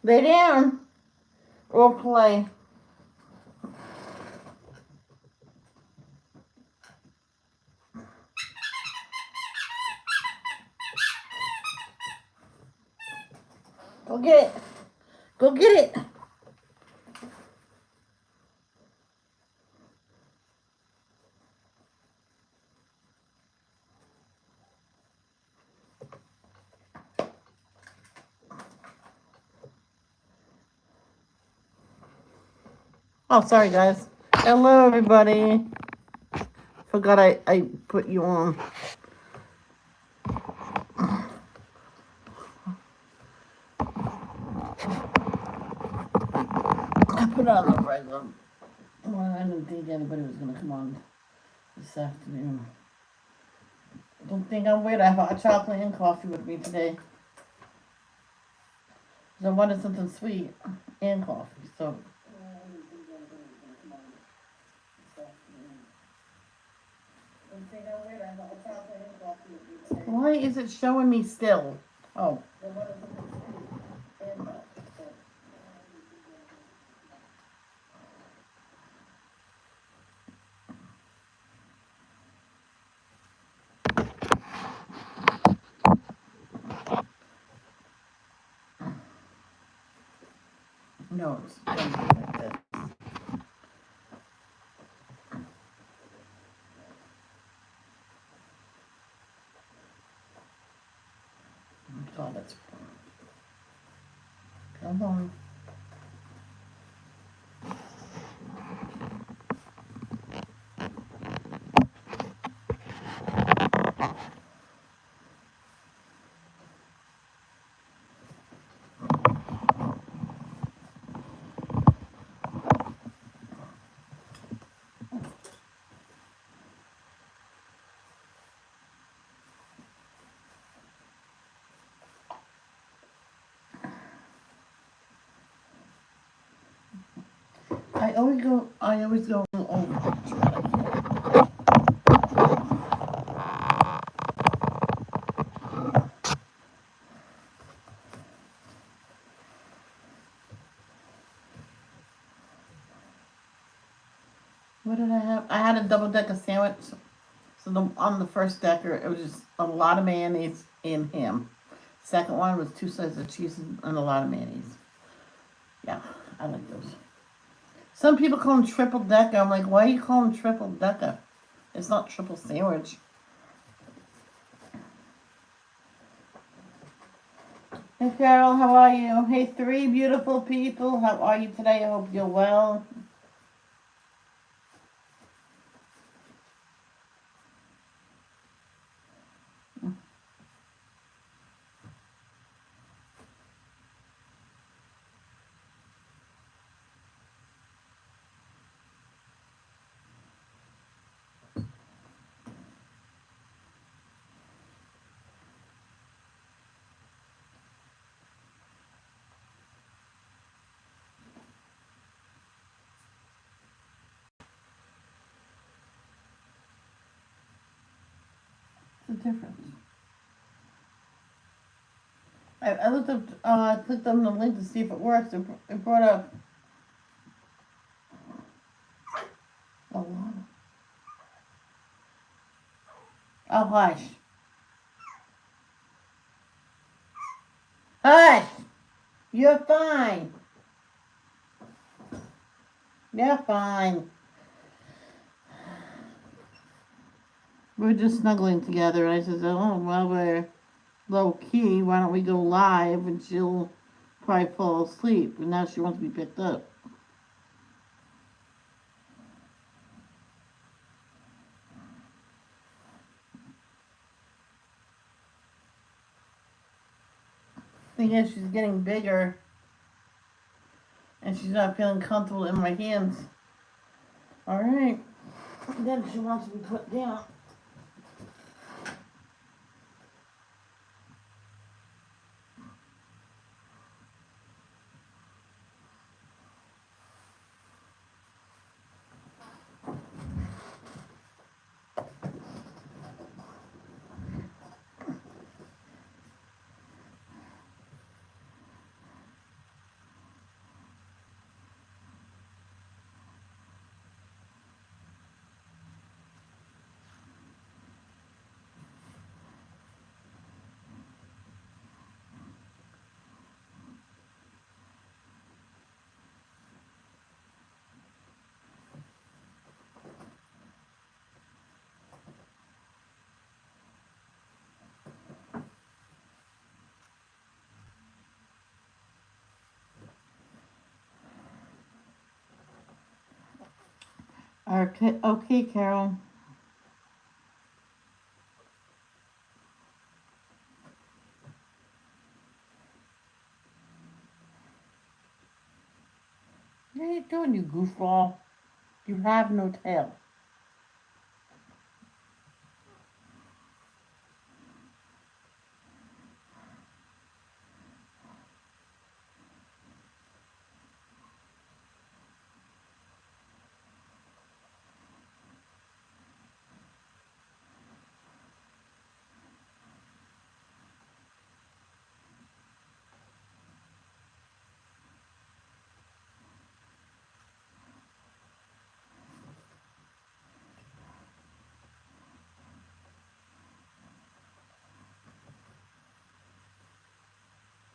Lay down or play. Go get it. Go get it. Oh, sorry, guys. Hello, everybody. Forgot I put you on. I put on the regular one. I didn't think anybody was going to come on this afternoon. Don't think I'm weird. I have hot chocolate and coffee with me today. So I wanted something sweet and coffee. So why is it showing me still? Oh. No, it's going to be like this. Oh, that's. Come on. I always go over. What did I have? I had a double decker sandwich. So on the first decker, it was just a lot of mayonnaise and ham. Second one was 2 slices of cheese and a lot of mayonnaise. Yeah, I like those. Some people call them triple decker. I'm like, why are you calling them triple decker? It's not triple sandwich. Hey Carol, how are you? Hey, 3 beautiful people. How are you today? I hope you're well. What's the difference? I looked up, I clicked on the link to see if it works. It brought up a lot. Oh, hush. Hush! You're fine. You're fine. We're just snuggling together, and I said, oh, well, we're low key. Why don't we go live? And she'll probably fall asleep. And now she wants to be picked up. Thing is, she's getting bigger, and she's not feeling comfortable in my hands. All right. Then she wants to be put down. Okay, okay, Carol. What are you doing, you goofball? You have no tail.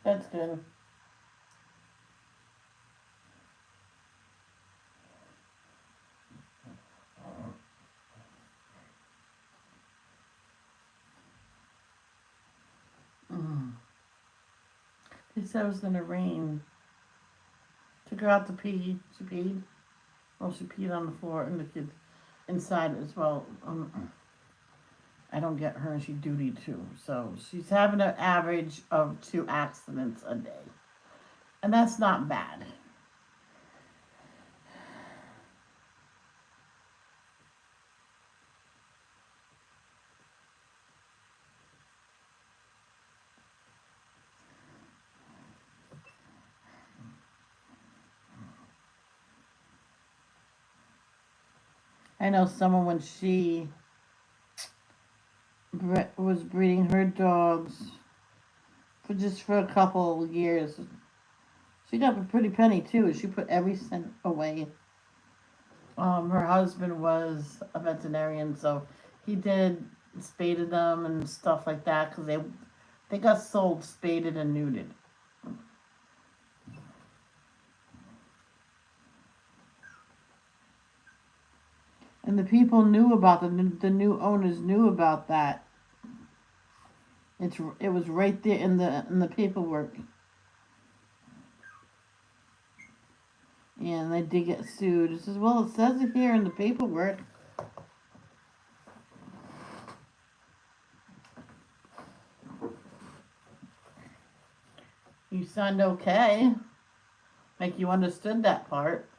That's good. Mm. They said it was gonna rain. Took her out to pee. She peed. Well, she peed on the floor, and the kids inside as well. I don't get her, and she duty too. So she's having an average of 2 accidents a day, and that's not bad. I know someone when she was breeding her dogs for a couple of years. She got a pretty penny too. She put every cent away. Her husband was a veterinarian, so he did spaded them and stuff like that because they got sold spaded and neutered. And the people knew about the new owners knew about that. It was right there in the paperwork, and they did get sued. It says, well, it says it here in the paperwork. You signed okay, like you understood that part.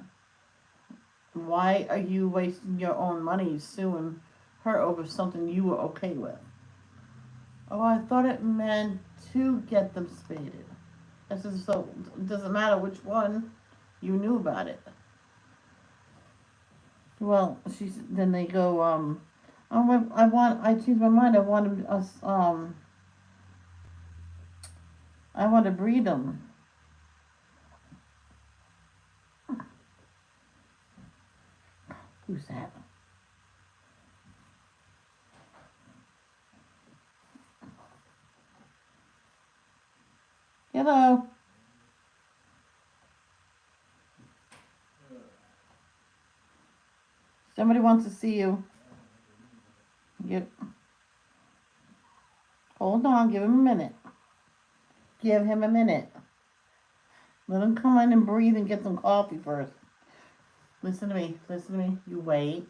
Why are you wasting your own money suing her over something you were okay with? Oh, I thought it meant to get them spaded. I said, so it doesn't matter which one, you knew about it. Well, then they go, oh, I changed my mind. I want to breed them. Who's that? Hello. Somebody wants to see you. Get, hold on, give him a minute. Give him a minute. Let him come in and breathe and get some coffee first. Listen to me. Listen to me. You wait.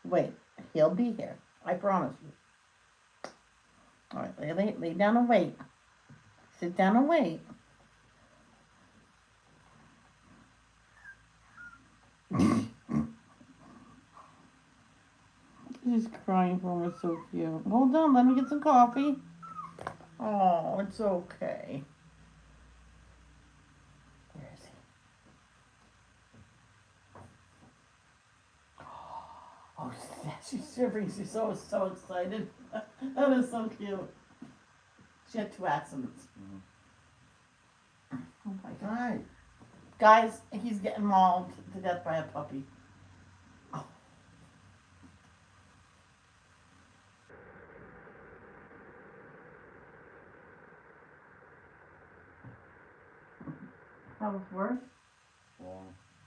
Wait. He'll be here. I promise you. All right. Lay down and wait. Sit down and wait. She's crying for me. So cute. Hold on. Let me get some coffee. Oh, it's okay. Where is he? Oh, she's shivering. She's so excited. That is so cute. She had 2 accidents. Oh my god. Guys, he's getting mauled to death by a puppy. Oh. How was work? Long.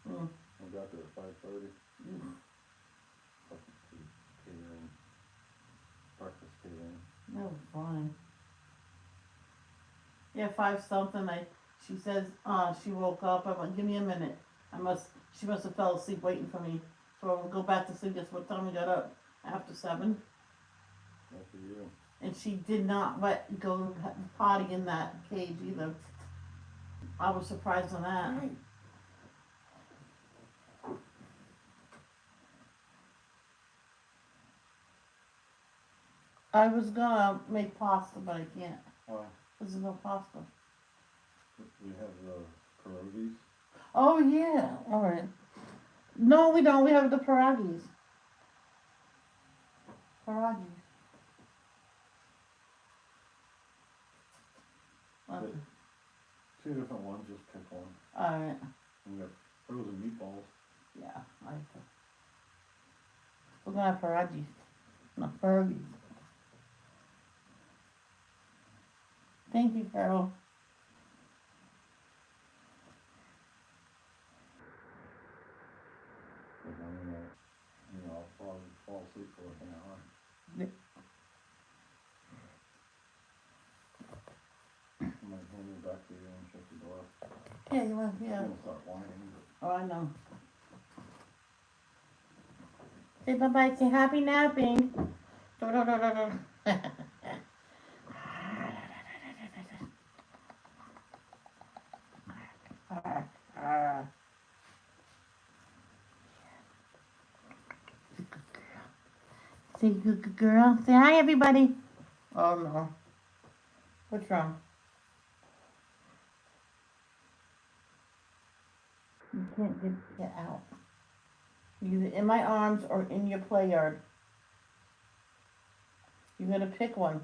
Mm. I got there at 5:30. Mm. Catering, breakfast catering. That was fine. Yeah, 5 something. She says, she woke up. I went, give me a minute. She must have fell asleep waiting for me go back to sleep. Guess what time we got up? After 7. Good for you. And she did not go potty in that cage either. I was surprised on that. Right. I was gonna make pasta, but I can't. Well, There's no pasta. we have the pierogies. Oh yeah, all right. No, we don't. We have the pierogies. Pierogies. Okay. Two different ones, just pick one. All right. We got frozen meatballs. Yeah, I like that. We're gonna have pierogies, not pierogies. Thank you, Carol. Because I'm gonna, I'll probably fall asleep for like an hour. Yep. I might hand it back to you and shut the door. Yeah, you want? Yeah. I'm gonna start whining, but Oh, I know. Say bye bye. Say happy napping. Say good girl. Say hi, everybody. Oh no. What's wrong? You can't get out. Either in my arms or in your play yard. You gotta pick one.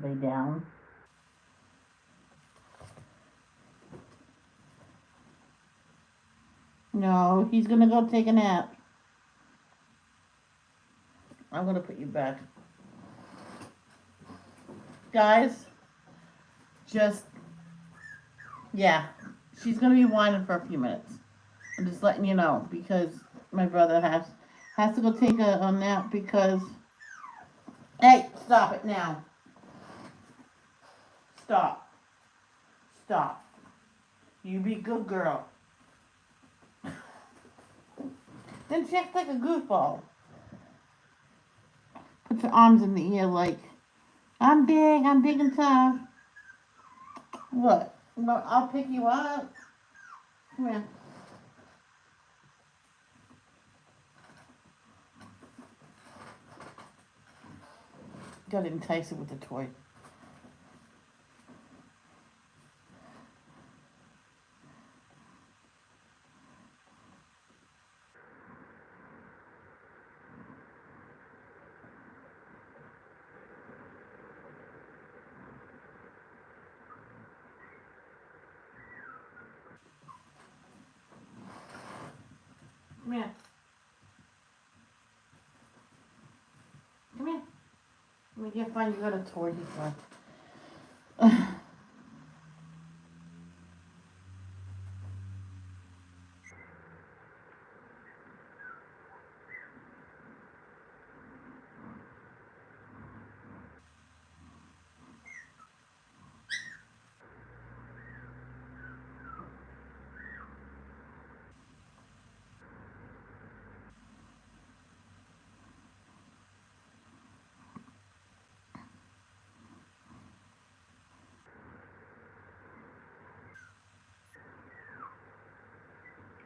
Lay down. No, he's gonna go take a nap. I'm gonna put you back. Guys, yeah, she's gonna be whining for a few minutes. I'm just letting you know because my brother has to go take a nap because. Hey, stop it now. Stop. Stop. You be a good girl. Then she acts like a goofball. Put your arms in the air like, I'm big and tough. What? No, I'll pick you up. Come here. Gotta entice her with the toy. Come here. Come here. Let me get fine. You got a toy. He's like.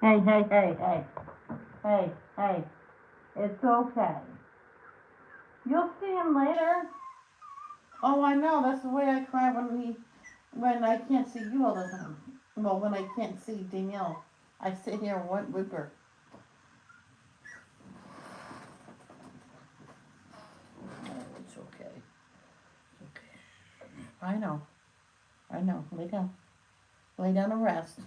Hey, hey, hey, hey. Hey, hey. It's okay. You'll see him later. Oh, I know. That's the way I cry when I can't see you all the time. Well, when I can't see Danielle, I sit here and whimper. Oh, it's okay. It's okay. I know. I know. Lay down. Lay down and rest.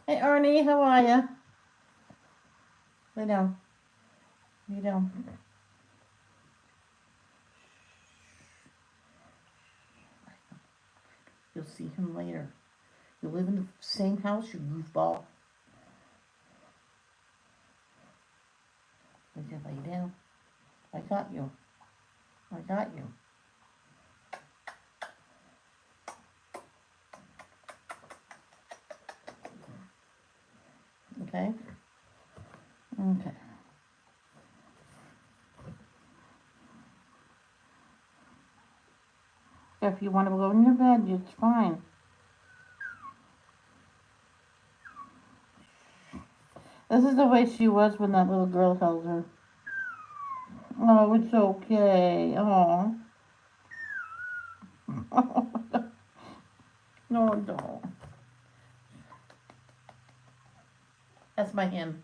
Hey, Ernie, how are ya? Lay down. Lay down. You'll see him later. You live in the same house, you goofball. Lay down. I got you. I got you. Okay? Okay. If you want to go in your bed, it's fine. This is the way she was when that little girl held her. Oh, it's okay. Oh. No, don't. That's my hand.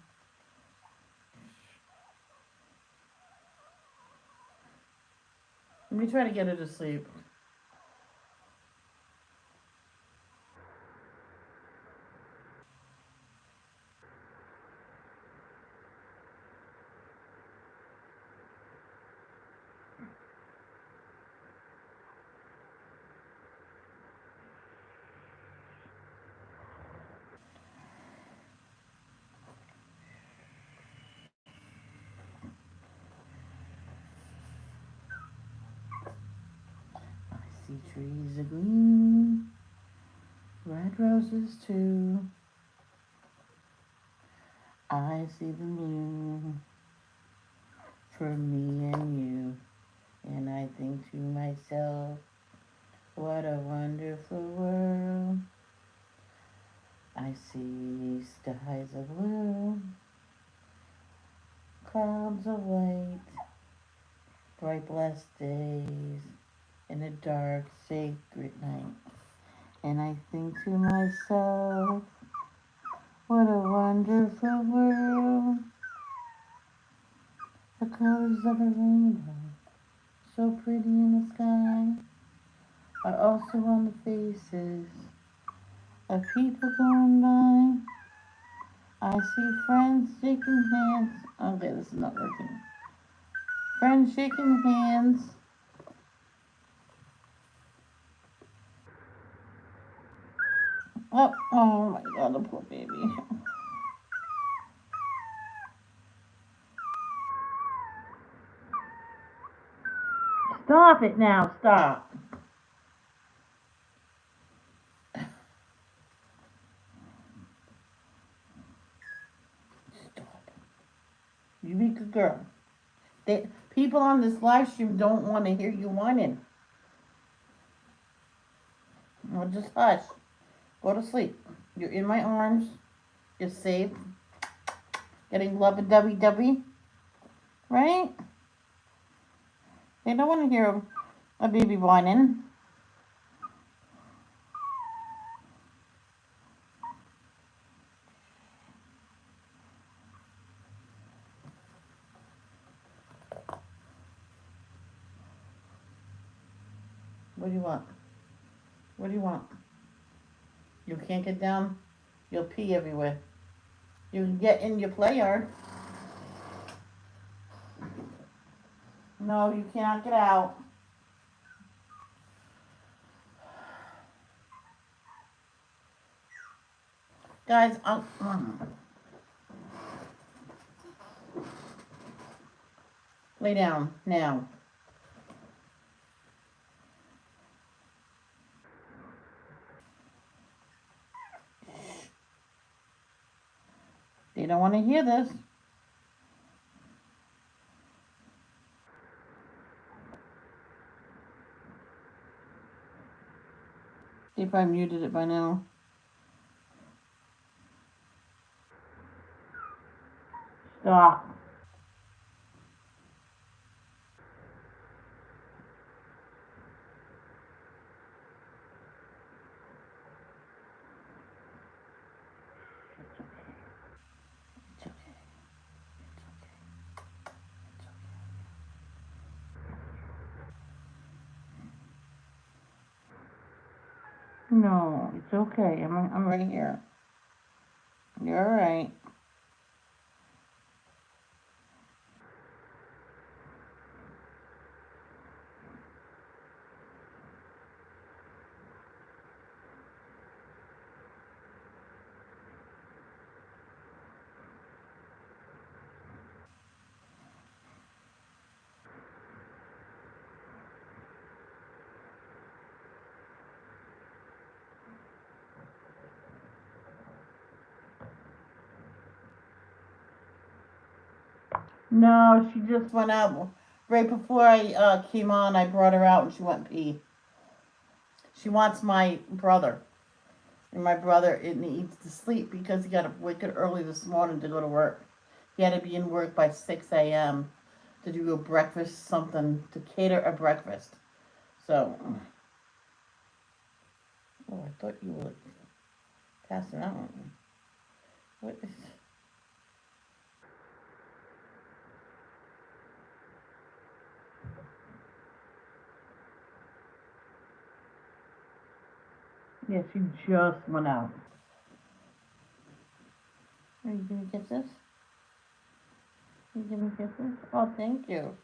Let me try to get her to sleep. I see trees are green, red roses too. I see them bloom for me and you. And I think to myself, what a wonderful world. I see skies of blue, clouds of white, bright blessed days, and a dark sacred night. And I think to myself, what a wonderful world. The colors of a rainbow, so pretty in the sky, are also on the faces of people going by. I see friends shaking hands. Okay, this is not working. Friends shaking hands. Oh my god, the poor baby. Stop it now, stop. Stop. You be a good girl. People on this live stream don't want to hear you whining. Well, just hush. Go to sleep. You're in my arms. You're safe. Getting lovey dovey dovey. Right? They don't want to hear a baby whining. What do you want? What do you want? You can't get down? You'll pee everywhere. You can get in your play yard. No, you cannot get out. Guys, lay down now. They don't want to hear this. They probably muted it by now. Stop. It's okay. It's okay. It's okay. No, it's okay. I'm right here. You're all right. No, she just went out. Right before I came on, I brought her out and she went pee. She wants my brother. And my brother, it needs to sleep because he got up wicked early this morning to go to work. He had to be in work by 6 a.m. to do a breakfast, something, to cater a breakfast. So, oh, I thought you were passing out. What is... Yeah, she just went out. Are you gonna get this? You gonna get this? Oh, thank you.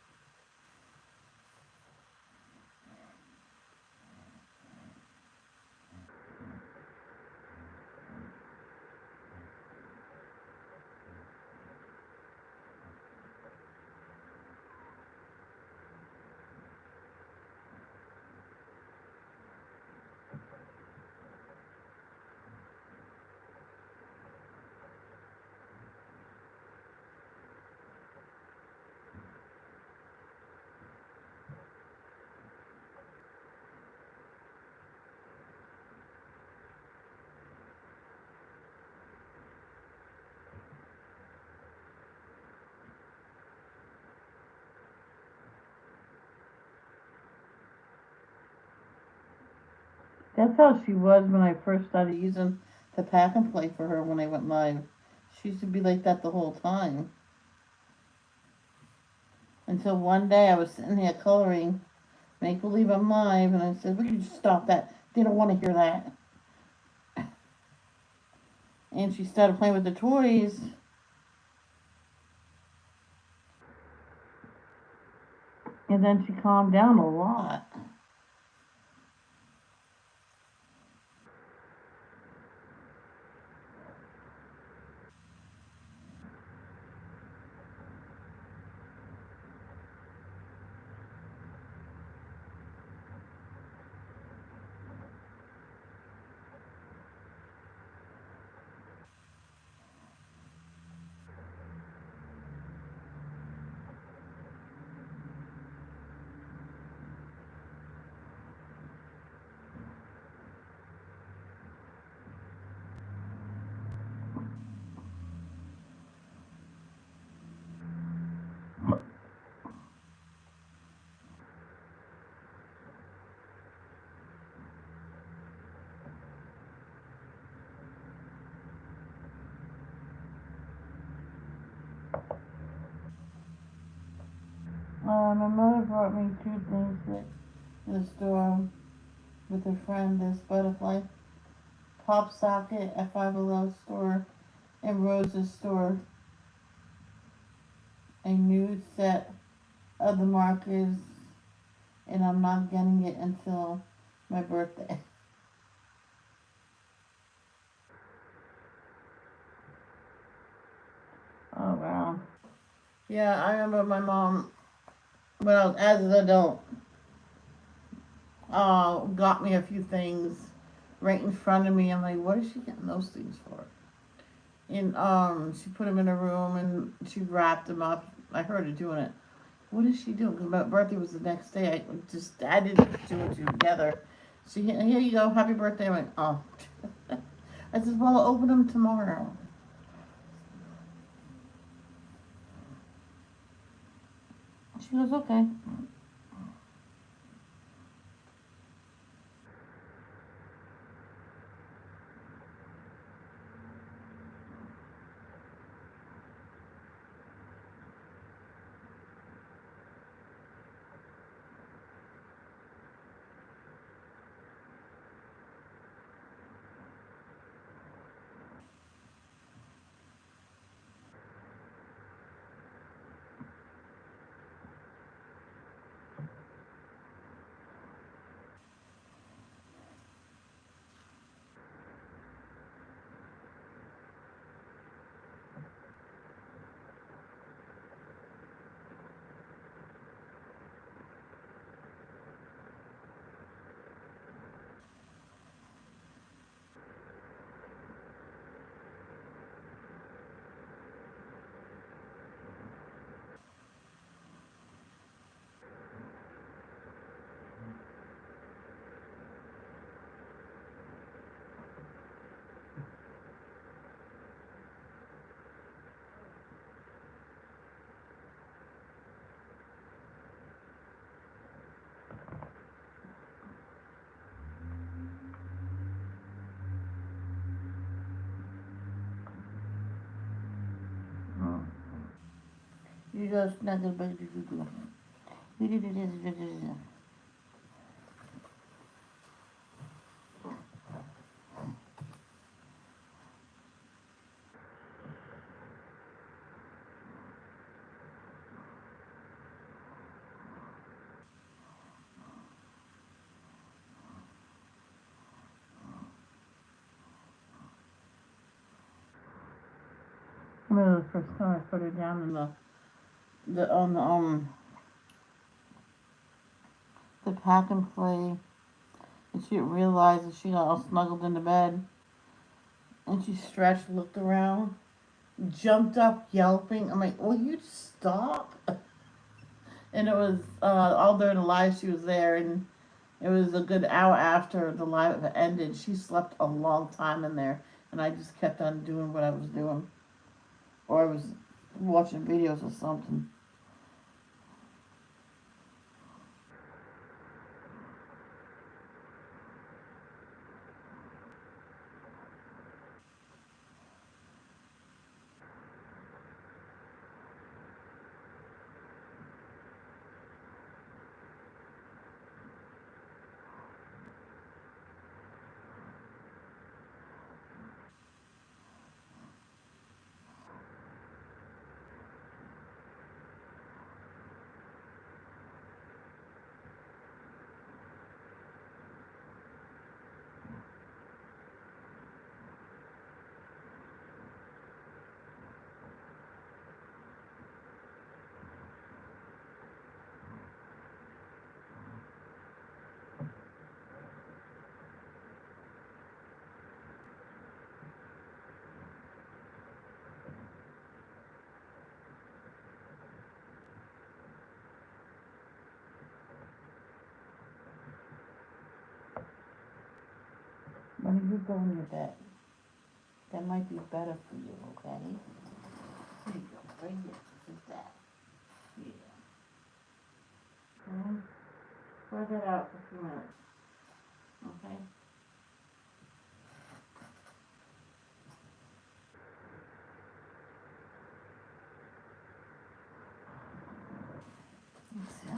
That's how she was when I first started using the pack and play for her when I went live. She used to be like that the whole time. Until one day I was sitting here coloring, make believe I'm live, and I said, "We can just stop that. They don't want to hear that." And she started playing with the toys. And then she calmed down a lot. My mother brought me two things that in the store with her friend, this butterfly pop socket at Five Below store and Rose's store. A new set of the markers, and I'm not getting it until my birthday. Oh wow. Yeah, I remember my mom when I was as an adult, got me a few things right in front of me. I'm like, what is she getting those things for? And she put them in her room and she wrapped them up. I heard her doing it. What is she doing? Because my birthday was the next day. I didn't put two and two together. She, here you go, happy birthday. I went, oh. I said, well, I'll open them tomorrow. She goes, okay. You go snuggle baby. I remember the first time I put her down in the on the pack and play, and she didn't realize that she got all snuggled in the bed, and she stretched, looked around, jumped up, yelping. I'm like, "Will you stop?" And it was all during the live she was there, and it was a good hour after the live ended. She slept a long time in there, and I just kept on doing what I was doing, or I was watching videos or something. When you go in your bed, that might be better for you, okay? There you go, right here. This is that. Yeah. Spread that out for a few minutes, okay? Let's see.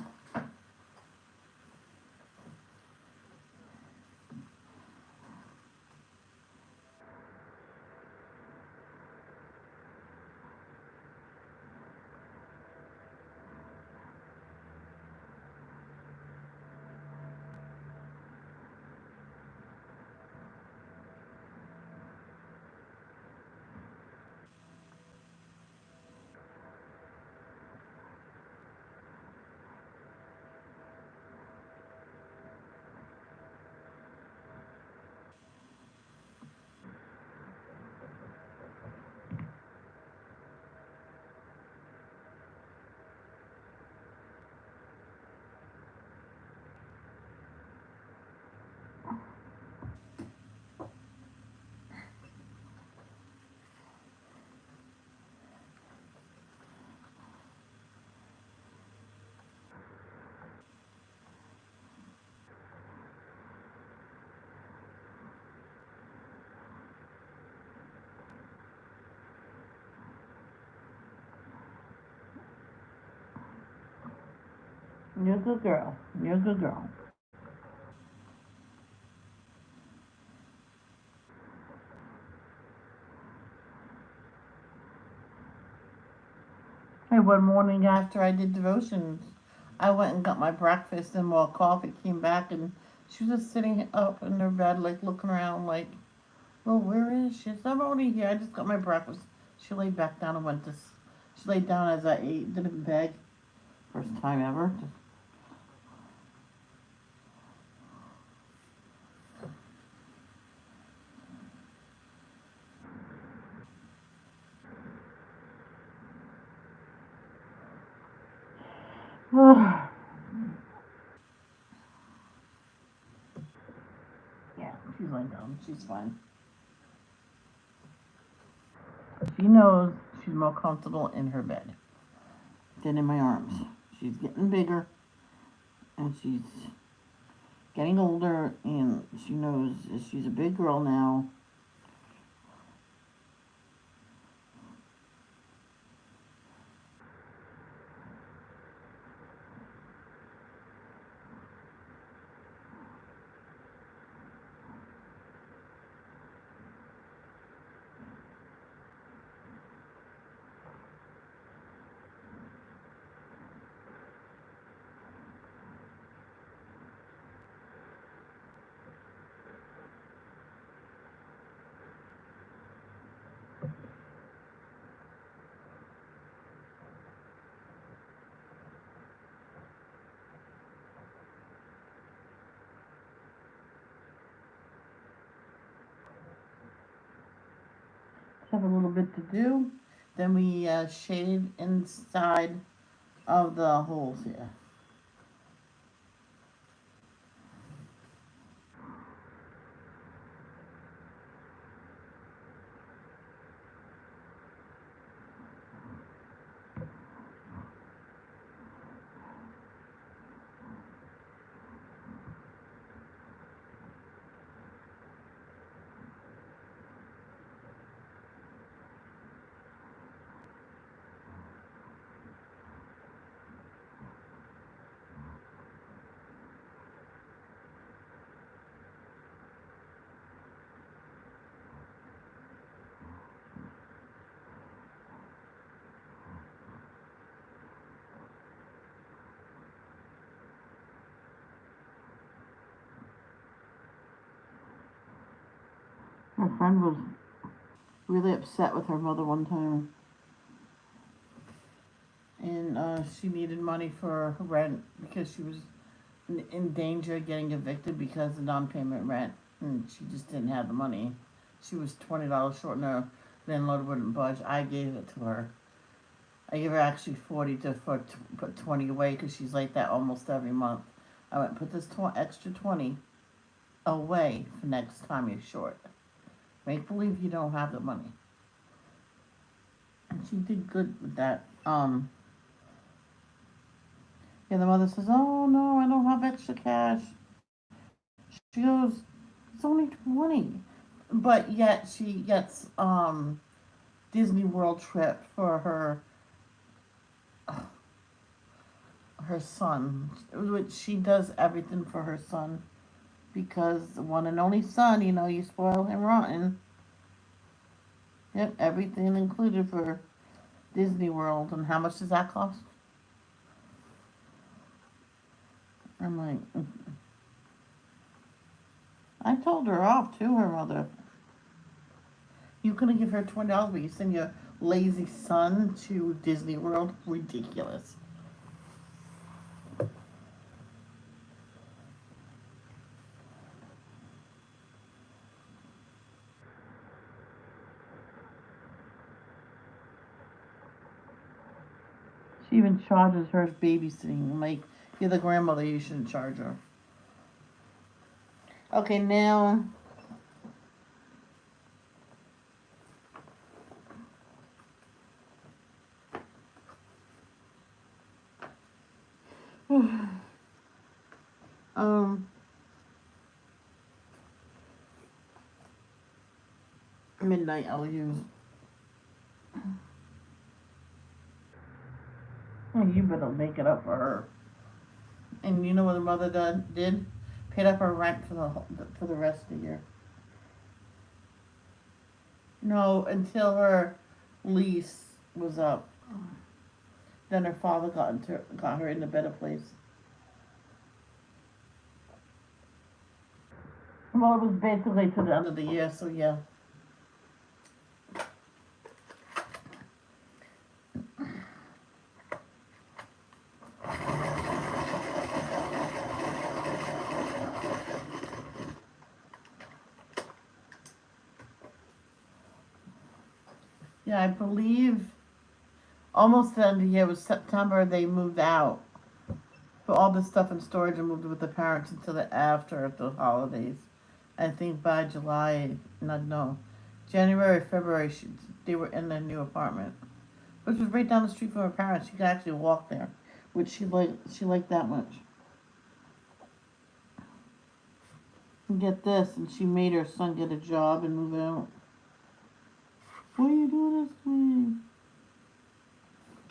You're a good girl. You're a good girl. Hey, one morning after I did devotions, I went and got my breakfast, and while coffee came back, and she was just sitting up in her bed, like looking around, like, "Well, where is she?" I said, "I'm already here. I just got my breakfast." She laid back down and went to. She laid down as I ate, didn't beg. First time ever. Yeah, she's laying down. She's fine. She knows she's more comfortable in her bed than in my arms. She's getting bigger, and she's getting older, and she knows she's a big girl now. have a little bit to do. Then we shade inside of the holes here. My friend was really upset with her mother one time, and she needed money for her rent because she was in danger of getting evicted because of non-payment rent, and she just didn't have the money. She was $20 short, and her landlord wouldn't budge. I gave it to her. I gave her actually 40 to put 20 away because she's like that almost every month. I went, put this extra 20 away for next time you're short. Make believe you don't have the money. And she did good with that. Yeah, the mother says, "Oh no, I don't have extra cash." She goes, "It's only 20." But yet she gets Disney World trip for her son, which she does everything for her son because the one and only son, you spoil him rotten. Yep, everything included for Disney World. And how much does that cost? I'm like, I told her off too, her mother. You couldn't give her $20, but you send your lazy son to Disney World? Ridiculous. She even charges her babysitting. I'm like, you're the grandmother, you shouldn't charge her. Okay, now. Midnight I'll use. Oh, you better make it up for her. And you know what the mother did? Paid up her rent for the rest of the year. No, until her lease was up. Then her father got her in a better place. Well, it was basically to the end of the year, so yeah. Yeah, I believe almost the end of the year was September. They moved out, put all this stuff in storage and moved with the parents until after the holidays. I think by July, no, January, February, they were in their new apartment, which was right down the street from her parents. She could actually walk there, which she liked that much. And get this, and she made her son get a job and move out. Why are you doing this to me?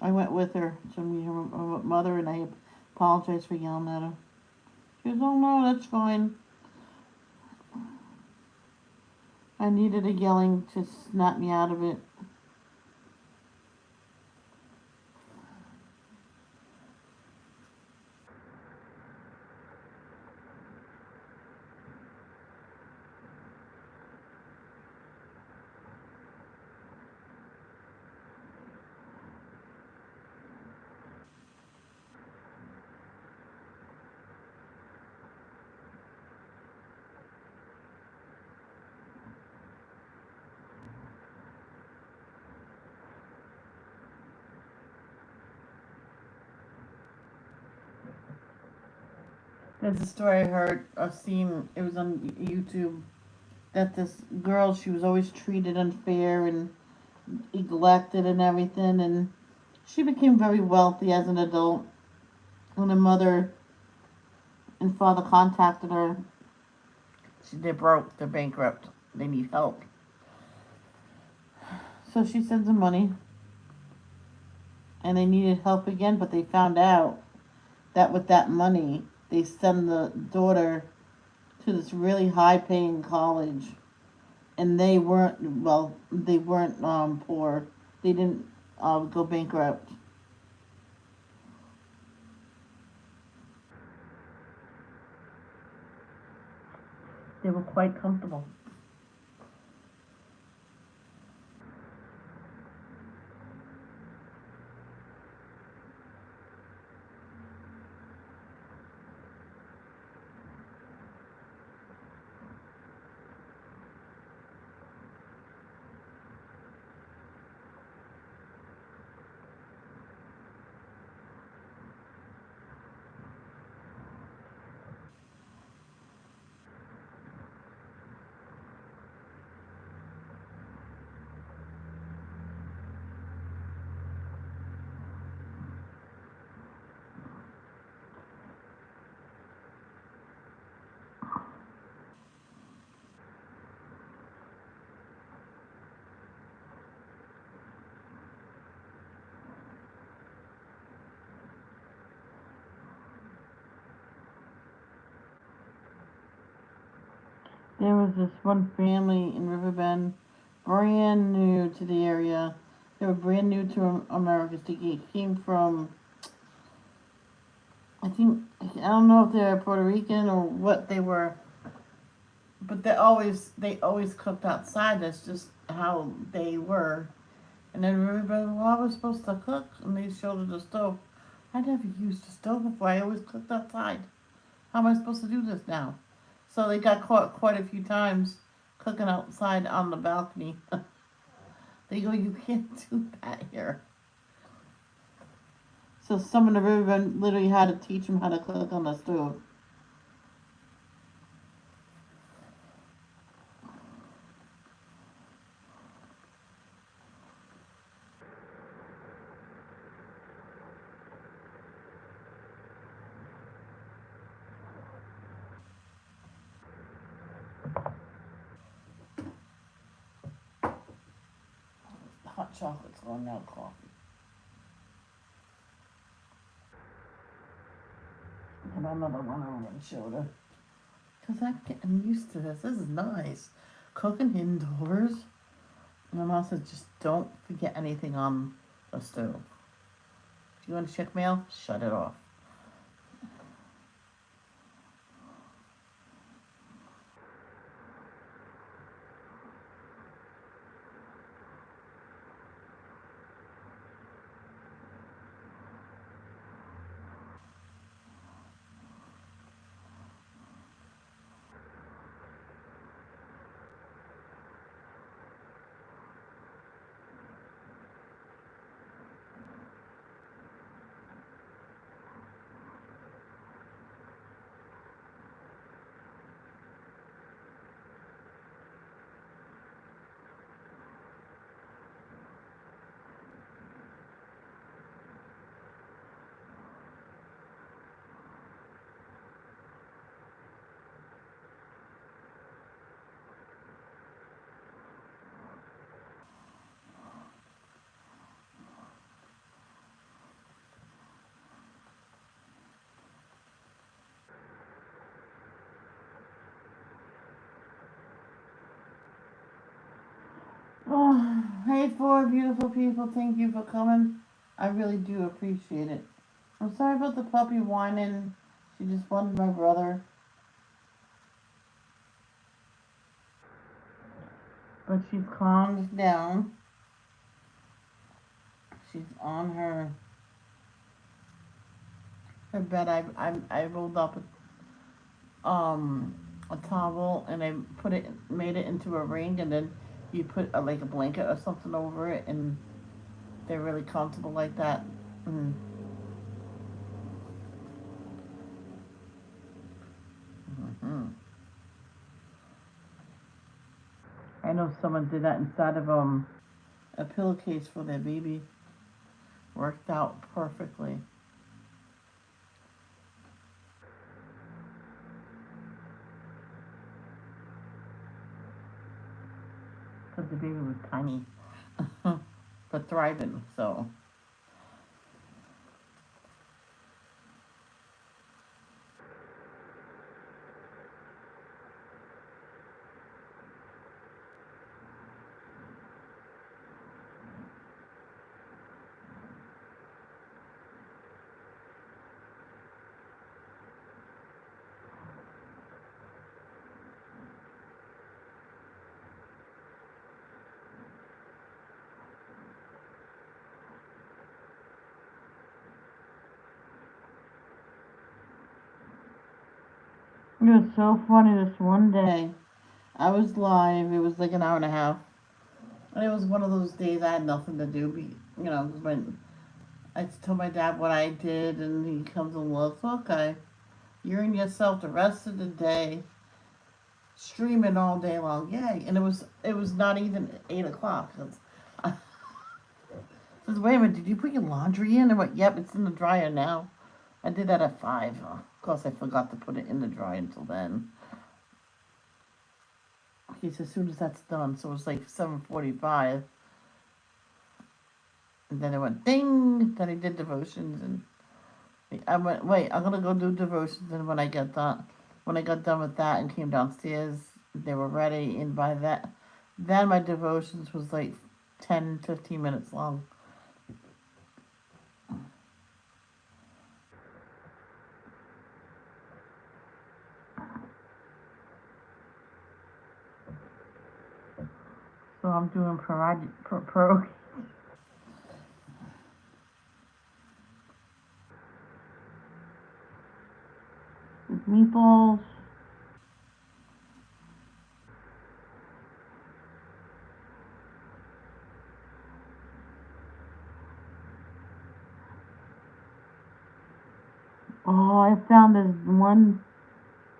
I went with her to meet her mother, and I apologized for yelling at her. She goes, "Oh no, that's fine." I needed a yelling to snap me out of it. There's a story I heard, I've seen, it was on YouTube, that this girl, she was always treated unfair and neglected and everything, and she became very wealthy as an adult. When her mother and father contacted her, they're broke, they're bankrupt, they need help. So she sends them money, and they needed help again, but they found out that with that money, they send the daughter to this really high paying college. And they weren't, well, they weren't poor. They didn't go bankrupt. They were quite comfortable. There was this one family in Riverbend, brand new to the area. They were brand new to America. They came from, I think, I don't know if they're Puerto Rican or what they were, but they always cooked outside. That's just how they were. And then everybody, well, I was supposed to cook, and they showed her the stove. I never used a stove before. I always cooked outside. How am I supposed to do this now? So they got caught quite a few times cooking outside on the balcony. They go, you can't do that here. So some of the Riverbend literally had to teach them how to cook on the stove. Hot chocolate's going now, coffee. And another one over the shoulder. Because I'm getting used to this. This is nice. Cooking indoors. My mom said, just don't forget anything on the stove. If you want to check mail, shut it off. Oh, hey, four beautiful people. Thank you for coming. I really do appreciate it. I'm sorry about the puppy whining. She just wanted my brother. But she's calmed down. She's on her bed. I rolled up a towel and I made it into a ring, and then you put like a blanket or something over it, and they're really comfortable like that. Mm. Mm. I know someone did that inside of a pillowcase for their baby. Worked out perfectly. Because the baby was tiny. But thriving, so. It was so funny this one day. I was live, it was like an hour and a half. And it was one of those days I had nothing to do. When I told my dad what I did, and he comes and looks, okay, you're in yourself the rest of the day, streaming all day long. Yay. And it was not even 8 o'clock. I says, wait a minute, did you put your laundry in? And went, yep, it's in the dryer now. I did that at 5. Of course, I forgot to put it in the dryer until then. He said, as soon as that's done, so it was like 7:45. And then it went ding. Then I did devotions, and I went, wait, I'm gonna go do devotions. And when I got done with that and came downstairs, they were ready. And by that, then my devotions was like 10, 15 minutes long. So I'm doing pro with meatballs. Oh, I found this one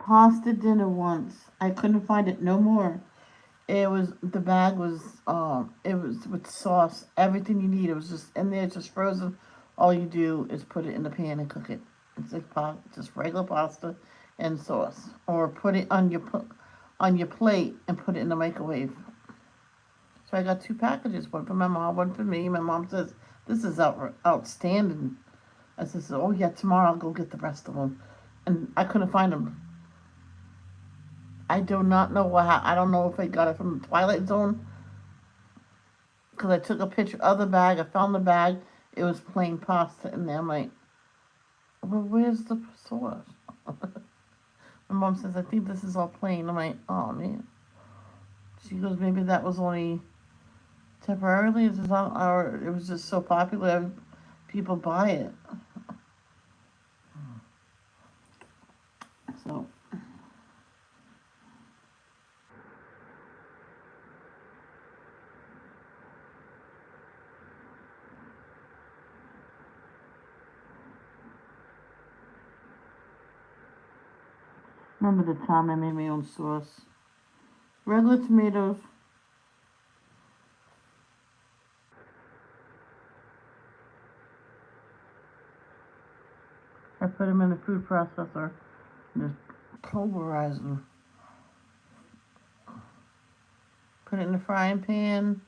pasta dinner once. I couldn't find it no more. The bag was it was with sauce, everything you need. It was just in there, just frozen. All you do is put it in the pan and cook it. It's like just regular pasta and sauce, or put it on your plate and put it in the microwave. So I got 2 packages, one for my mom, one for me. My mom says this is outstanding. I says, oh yeah, tomorrow I'll go get the rest of them, and I couldn't find them. I do not know I don't know if I got it from the Twilight Zone, because I took a picture of the bag. I found the bag. It was plain pasta in there. I'm like, well, where's the sauce? My mom says, I think this is all plain. I'm like, oh man. She goes, maybe that was only temporarily. Or it was just so popular, people buy it. So remember the time I made my own sauce? Regular tomatoes. I put them in the food processor and just pulverize them. Put it in the frying pan.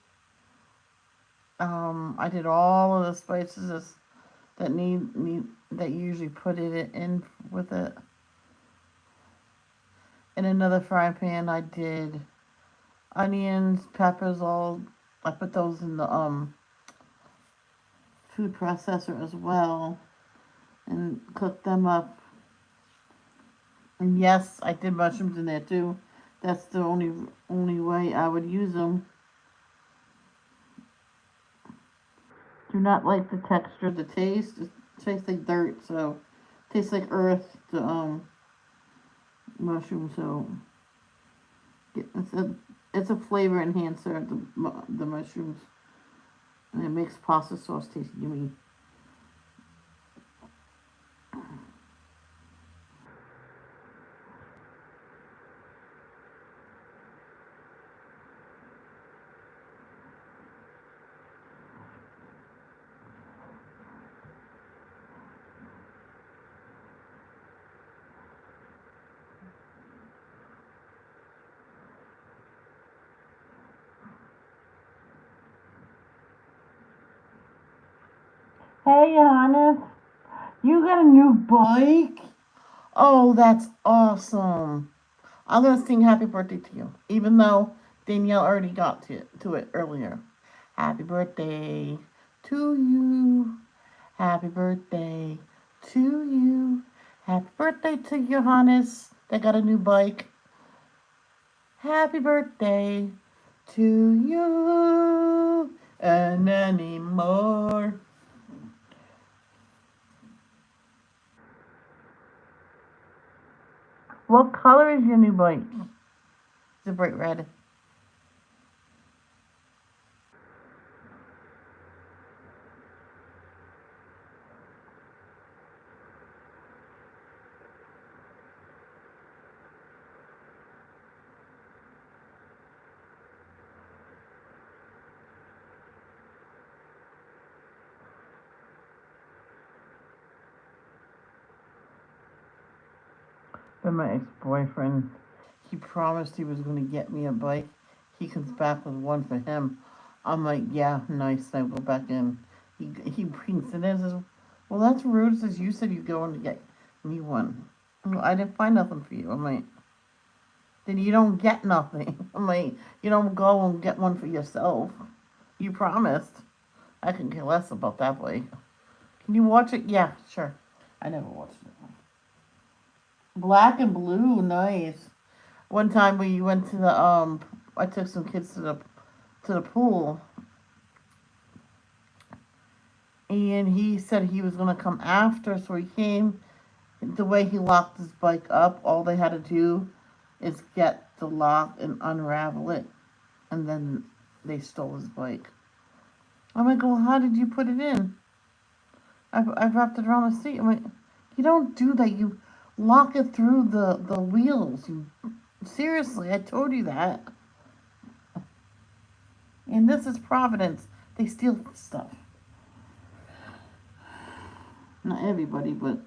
I did all of the spices that that you usually put it in with it. In another frying pan, I did onions, peppers, I put those in the food processor as well, and cooked them up. And yes, I did mushrooms in there too. That's the only way I would use them. Do not like the texture, the taste. It tastes like dirt, so it tastes like earth. The mushroom, so it's a flavor enhancer. The mushrooms, and it makes pasta sauce taste yummy. Hey, Johannes, you got a new bike? Oh, that's awesome. I'm gonna sing happy birthday to you, even though Danielle already got to it earlier. Happy birthday to you. Happy birthday to you. Happy birthday to Johannes that got a new bike. Happy birthday to you and many more. What color is your new bike? Is it bright red? But my ex-boyfriend, he promised he was going to get me a bike. He comes back with one for him. I'm like, yeah, nice. I go back in. He brings it in and says, well, that's rude. Says you said you're going to get me one. Well, I didn't find nothing for you. I'm like, then you don't get nothing. I'm like, you don't go and get one for yourself. You promised. I can care less about that bike. Can you watch it? Yeah, sure. I never watched it. Black and blue, nice. One time we went to the I took some kids to the pool, and he said he was gonna come after, so he came. The way he locked his bike up, all they had to do is get the lock and unravel it, and then they stole his bike. I'm like, well, how did you put it in? I wrapped it around the seat. I'm like, you don't do that. You lock it through the wheels. You seriously, I told you that. And this is Providence. They steal stuff. Not everybody, but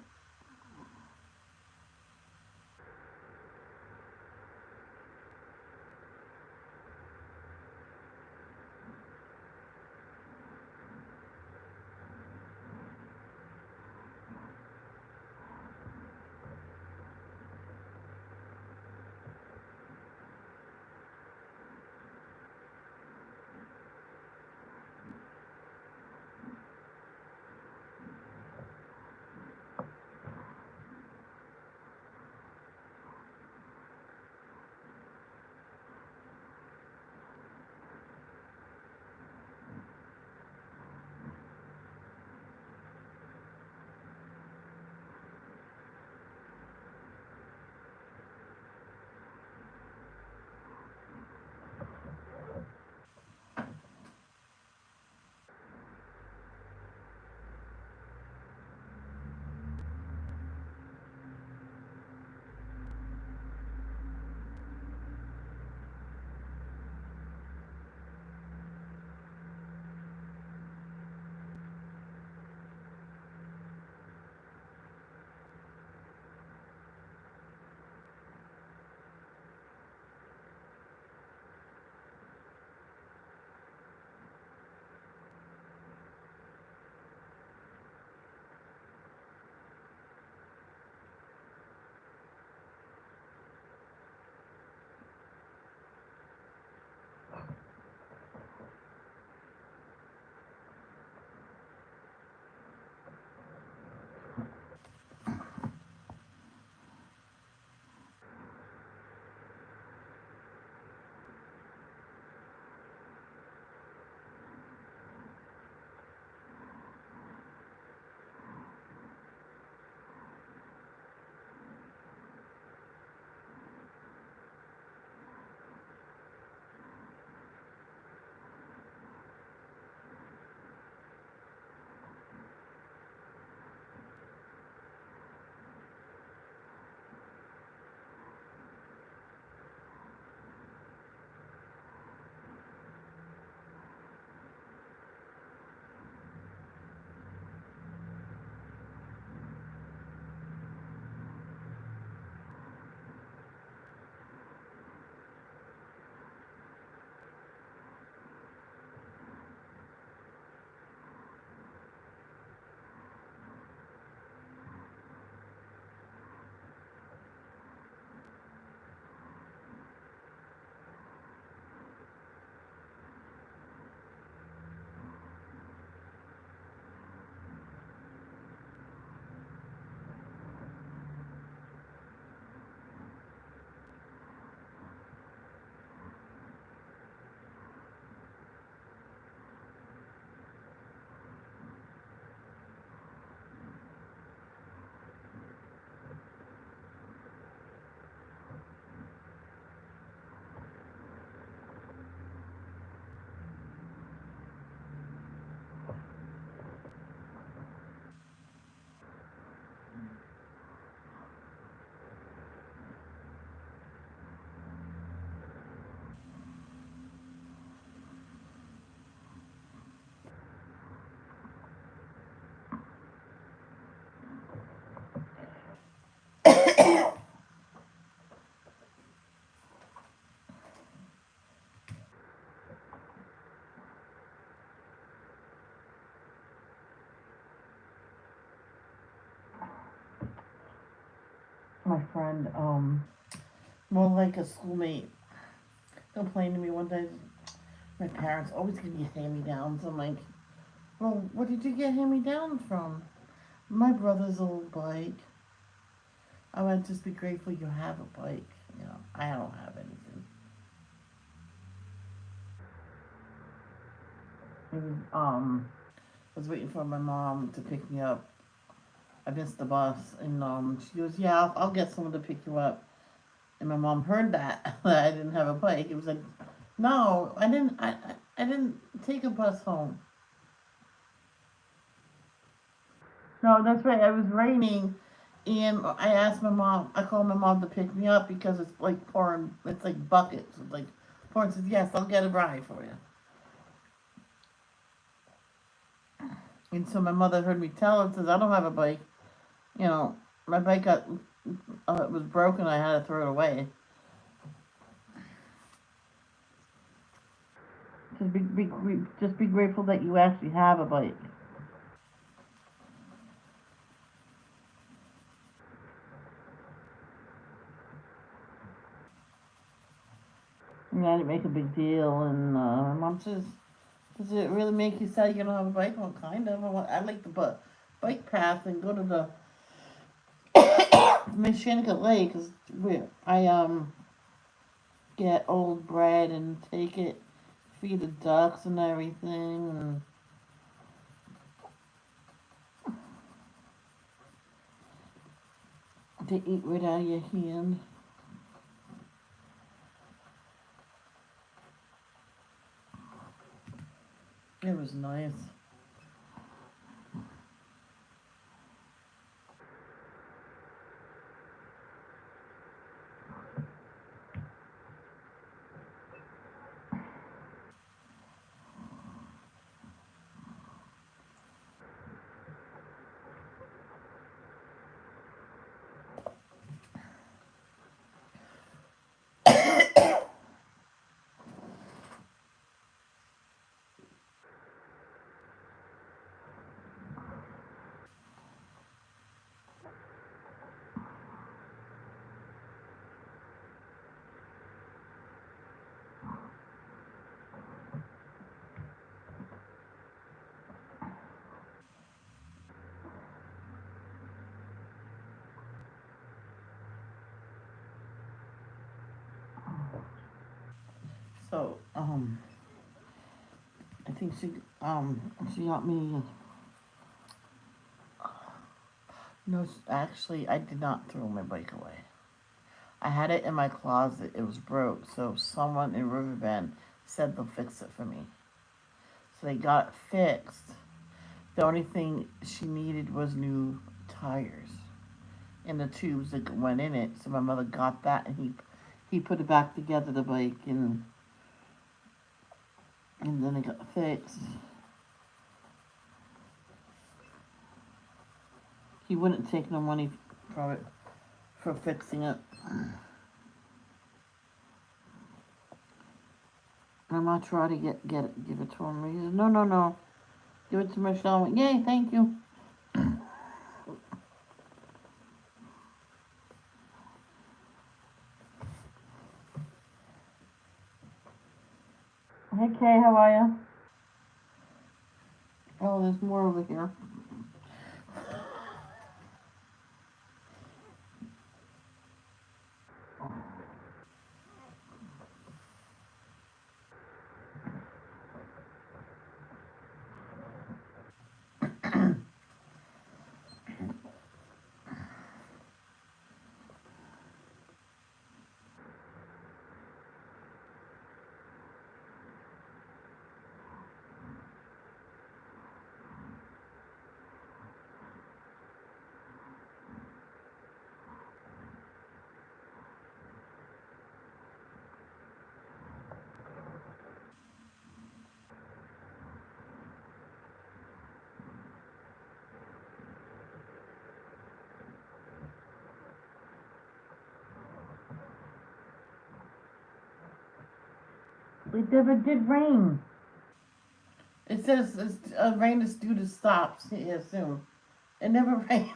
my friend, more like a schoolmate, complained to me one day. My parents always give me hand-me-downs. I'm like, well, what did you get hand-me-down from? My brother's old bike. I went, just be grateful you have a bike. You know, I don't have anything. And, I was waiting for my mom to pick me up. I missed the bus, and she goes, "Yeah, I'll get someone to pick you up." And my mom heard that that I didn't have a bike. It was like, "No, I didn't. I didn't take a bus home." No, that's right. It was raining, and I asked my mom. I called my mom to pick me up because it's like pouring. It's like buckets. It's like pouring. Says, "Yes, I'll get a ride for you." And so my mother heard me tell her, says, "I don't have a bike. You know, my bike got it was broken. I had to throw it away." Just be grateful that you actually have a bike. And I didn't make a big deal. And my mom says, "Does it really make you sad you don't have a bike?" Well, kind of. I like the bike path and go to the Mashanica Lake because I get old bread and take it, feed the ducks and everything, and they eat right out of your hand. It was nice. So I think she got me. No, actually, I did not throw my bike away. I had it in my closet. It was broke, so someone in Riverbend said they'll fix it for me. So they got it fixed. The only thing she needed was new tires and the tubes that went in it. So my mother got that, and he put it back together, the bike, and then it got fixed. He wouldn't take no money from it for fixing it. I'm not trying to give it to him. He says, "No, no, no, give it to Michelle." I went, "Yay, thank you." Hey Kay, how are you? Oh, there's more over here. It never did rain. It says rain is due to stop here soon. It never rained.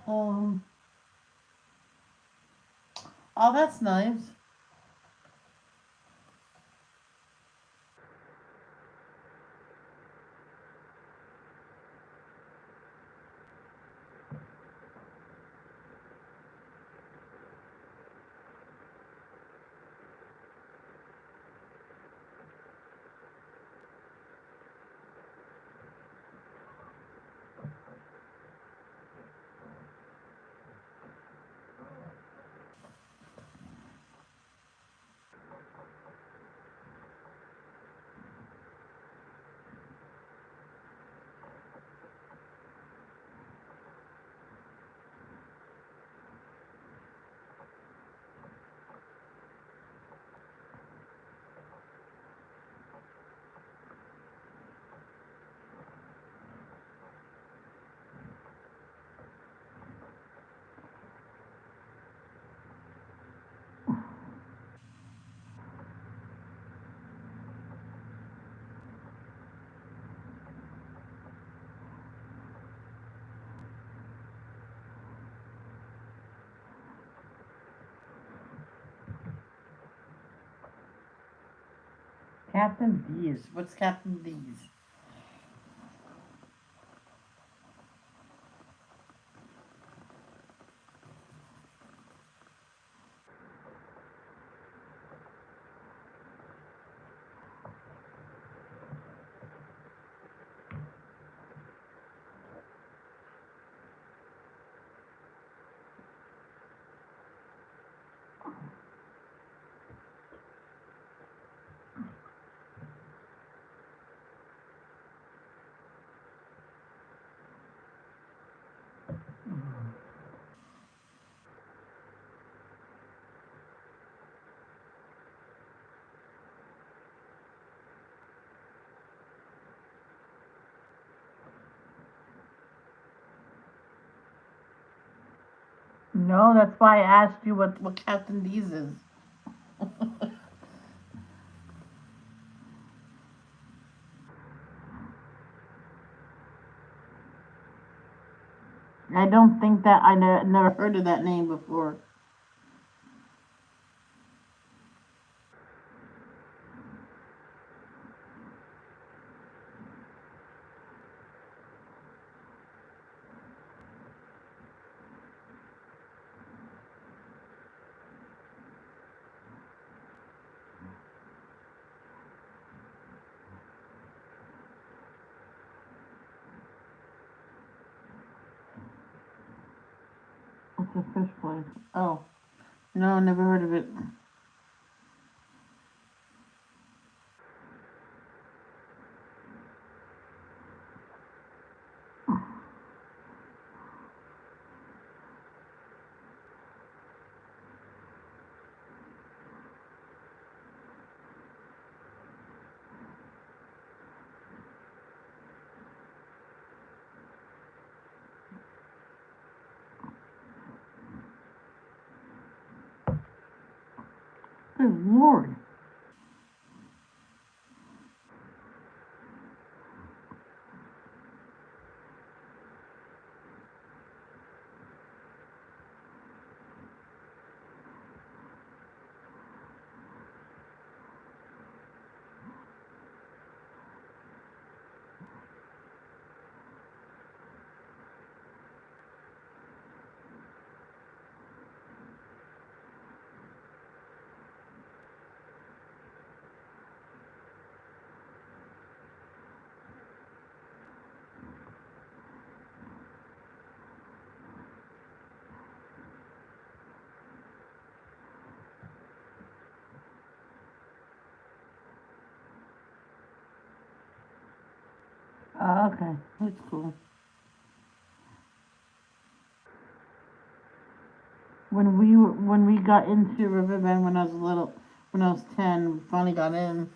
Um, Oh, that's nice. Captain D's. What's Captain D's? No, that's why I asked you what Captain D's is. I don't think that I never heard of that name before. It's a fish place. Oh, no, never heard of it. Good Lord. Oh, okay. That's cool. When we got into Riverbend when I was little, when I was 10, finally got in.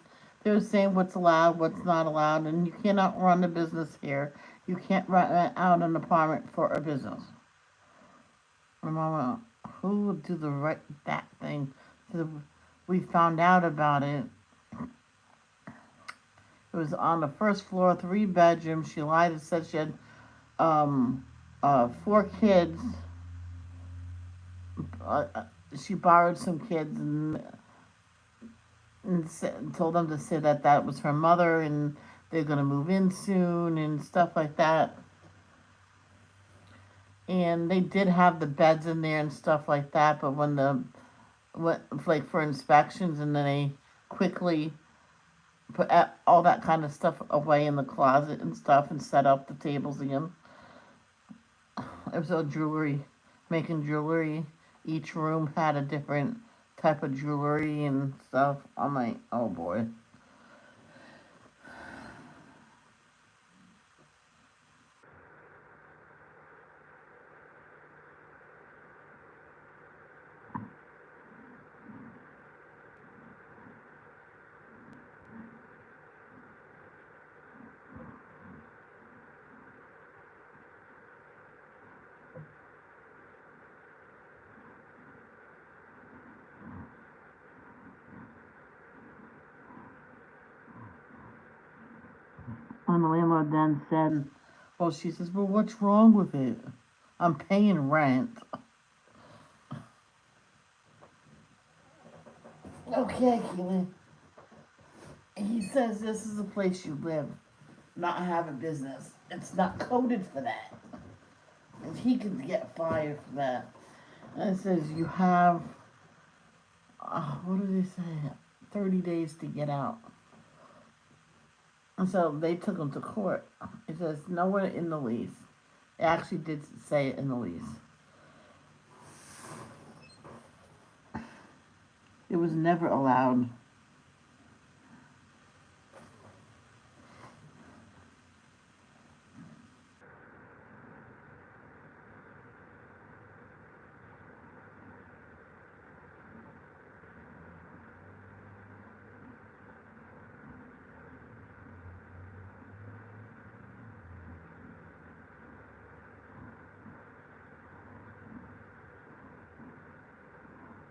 They were saying what's allowed, what's not allowed, and you cannot run a business here. You can't rent out an apartment for a business. My mama, who would do the right that thing? So we found out about it. It was on the first floor, 3 bedrooms. She lied and said she had 4 kids. she borrowed some kids and told them to say that that was her mother and they're gonna move in soon and stuff like that. And they did have the beds in there and stuff like that, but when the went like for inspections, and then they quickly put all that kind of stuff away in the closet and stuff and set up the tables again. It was all jewelry, making jewelry. Each room had a different type of jewelry and stuff. I'm like, oh boy. And the landlord then said, well, she says, well, what's wrong with it? I'm paying rent. Okay, Keely. He says this is a place you live, not have a business. It's not coded for that. And he could get fired for that. And it says you have, what did they say? 30 days to get out. And so they took him to court. It says nowhere in the lease. It actually did say it in the lease. It was never allowed.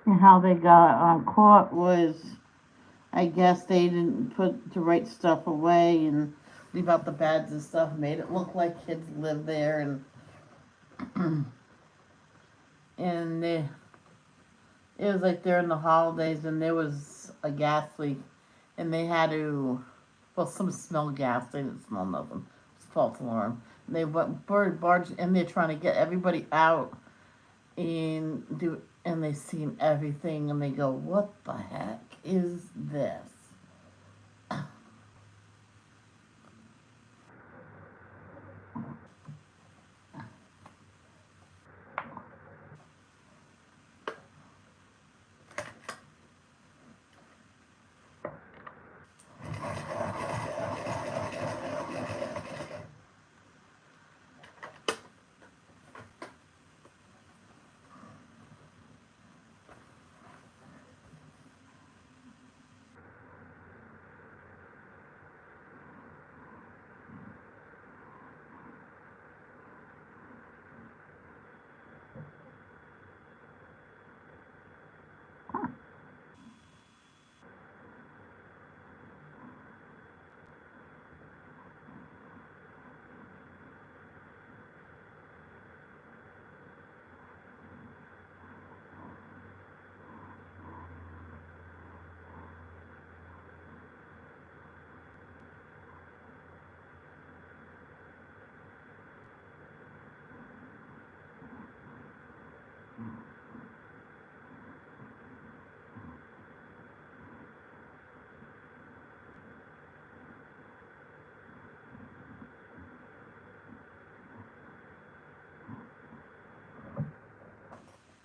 And how they got on court was, I guess they didn't put the right stuff away and leave out the beds and stuff, made it look like kids lived there, and they, it was like during the holidays and there was a gas leak and they had to, well, some smelled gas, they didn't smell nothing. It's false alarm. They went barge and they're trying to get everybody out and they seen everything and they go, what the heck is this?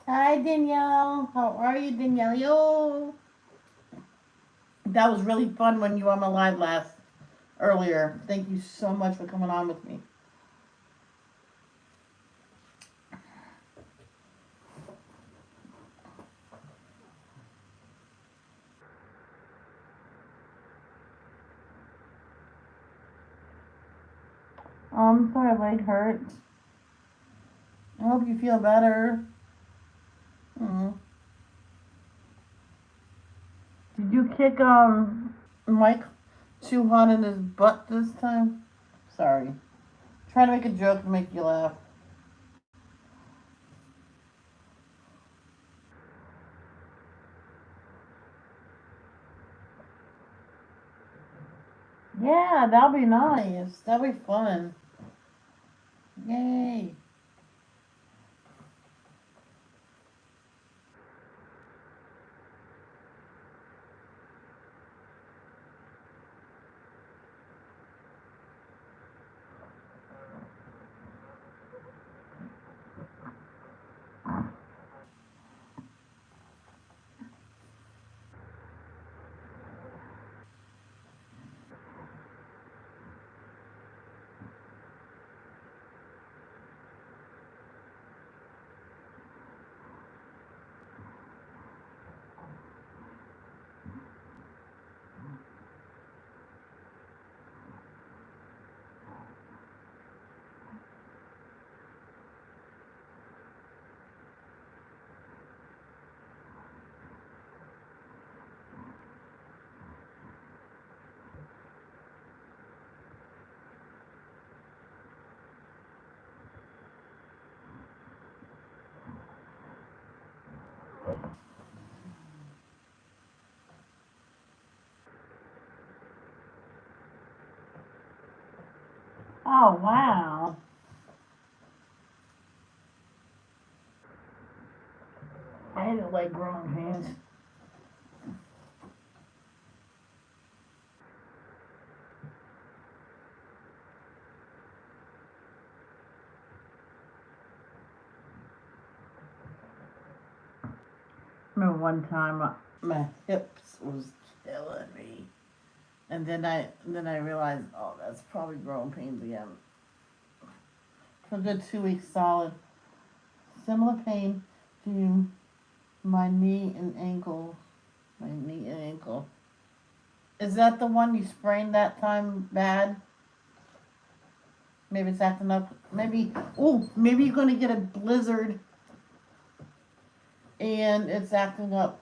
Hi, Danielle. How are you, Danielle? Yo. That was really fun when you were on my live earlier. Thank you so much for coming on with me. Sorry, leg hurts. I hope you feel better. Mm. Did you kick Mike too hard in his butt this time? Sorry. Trying to make a joke to make you laugh. Yeah, that'll be nice. That'll be fun. Yay. Oh, wow. I didn't like growing pains. Remember one time my hips was killing me. And then I realized, oh, that's probably growing pains again. For a good 2 weeks solid. Similar pain to my knee and ankle. My knee and ankle. Is that the one you sprained that time bad? Maybe it's acting up. Maybe you're gonna get a blizzard and it's acting up.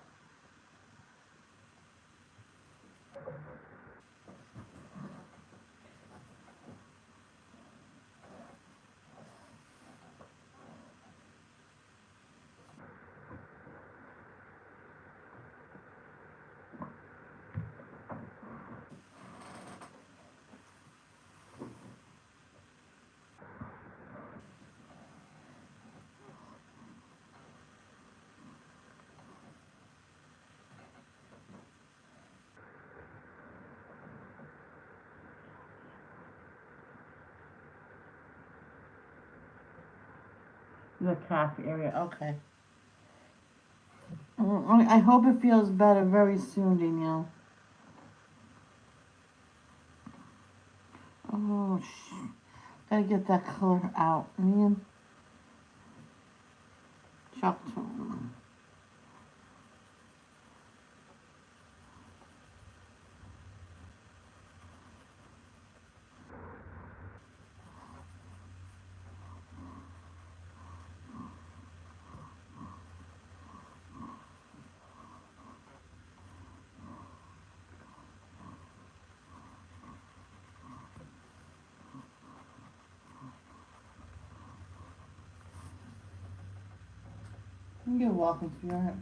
The calf area, okay. I hope it feels better very soon, Danielle. Oh, gotta get that color out, man. Chalk tone. You're welcome, sweetheart.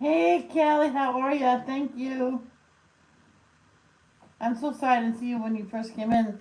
Hey, Callie, how are ya? Thank you. I'm so sorry I didn't see you when you first came in.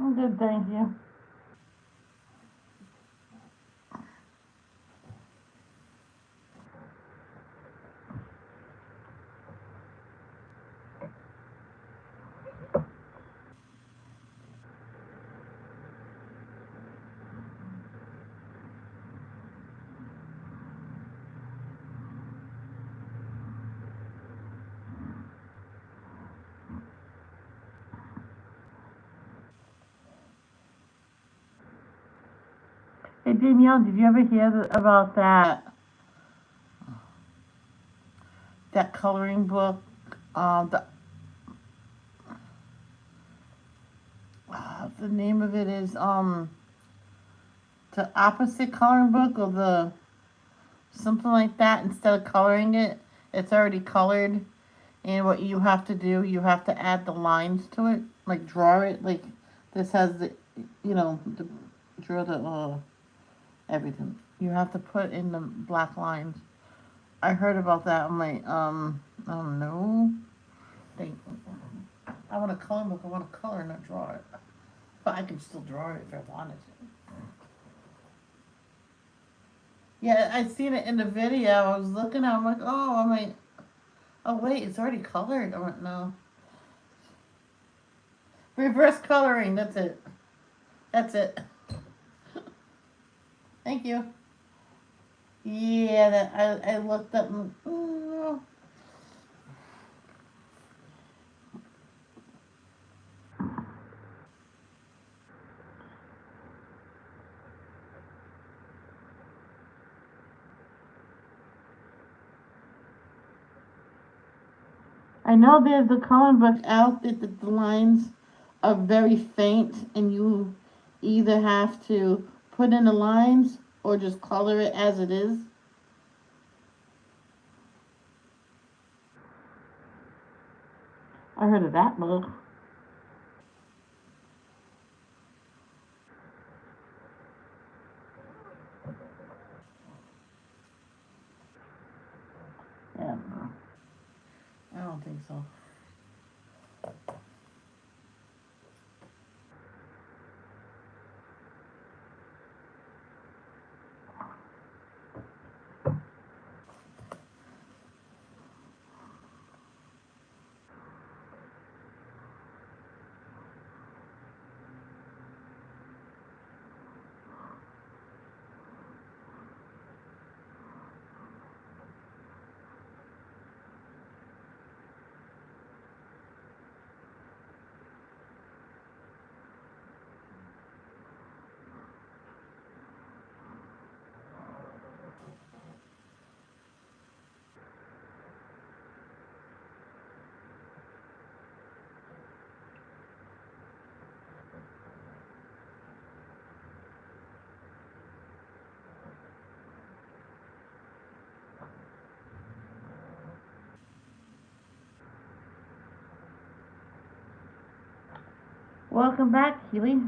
I'm good, thank you. Hey Danielle, did you ever hear about that coloring book? The name of it is the opposite coloring book, or the something like that. Instead of coloring it, it's already colored, and what you have to do, you have to add the lines to it, like draw it. Like this has the draw the everything. You have to put in the black lines. I heard about that. I'm like, I don't know. I want a coloring book. I want to color, not draw it. But I can still draw it if I wanted to. Yeah, I seen it in the video. I was looking at it, I'm like, oh wait, it's already colored. I went, no. Reverse coloring, that's it. That's it. Thank you. Yeah, I looked up and, I know there's a coloring book out that the lines are very faint, and you either have to put in the lines or just color it as it is. I heard of that book. Yeah, I don't think so. Welcome back, Keely.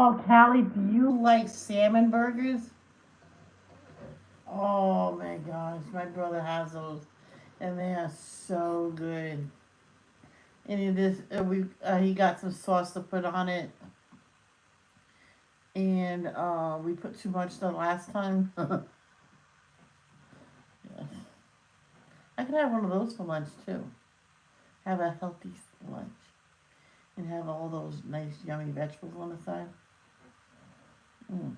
Oh, Callie, do you like salmon burgers? Oh my gosh, my brother has those, and they are so good. And he got some sauce to put on it, and we put too much the last time. Yes. I could have one of those for lunch too. Have a healthy lunch and have all those nice yummy vegetables on the side. Mm.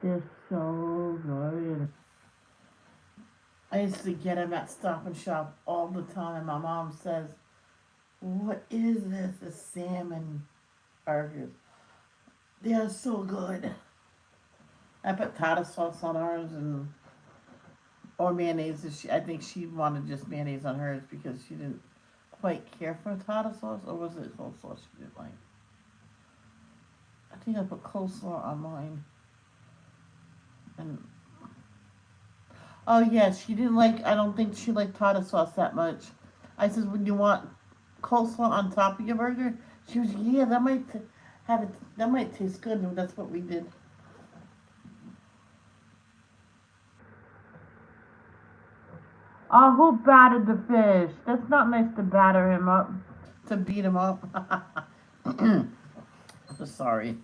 They're so good. I used to get them at Stop and Shop all the time. My mom says, "What is this? The salmon burgers. They are so good." I put tartar sauce on ours and or mayonnaise. I think she wanted just mayonnaise on hers because she didn't quite care for tartar sauce, or was it coleslaw she didn't like? I think I put coleslaw on mine. And oh yeah, she didn't like. I don't think she liked tartar sauce that much. I said, "Would you want coleslaw on top of your burger?" She was, "Yeah, that might have it. That might taste good." And that's what we did. Oh, who battered the fish? That's not nice to batter him up, to beat him up. Sorry.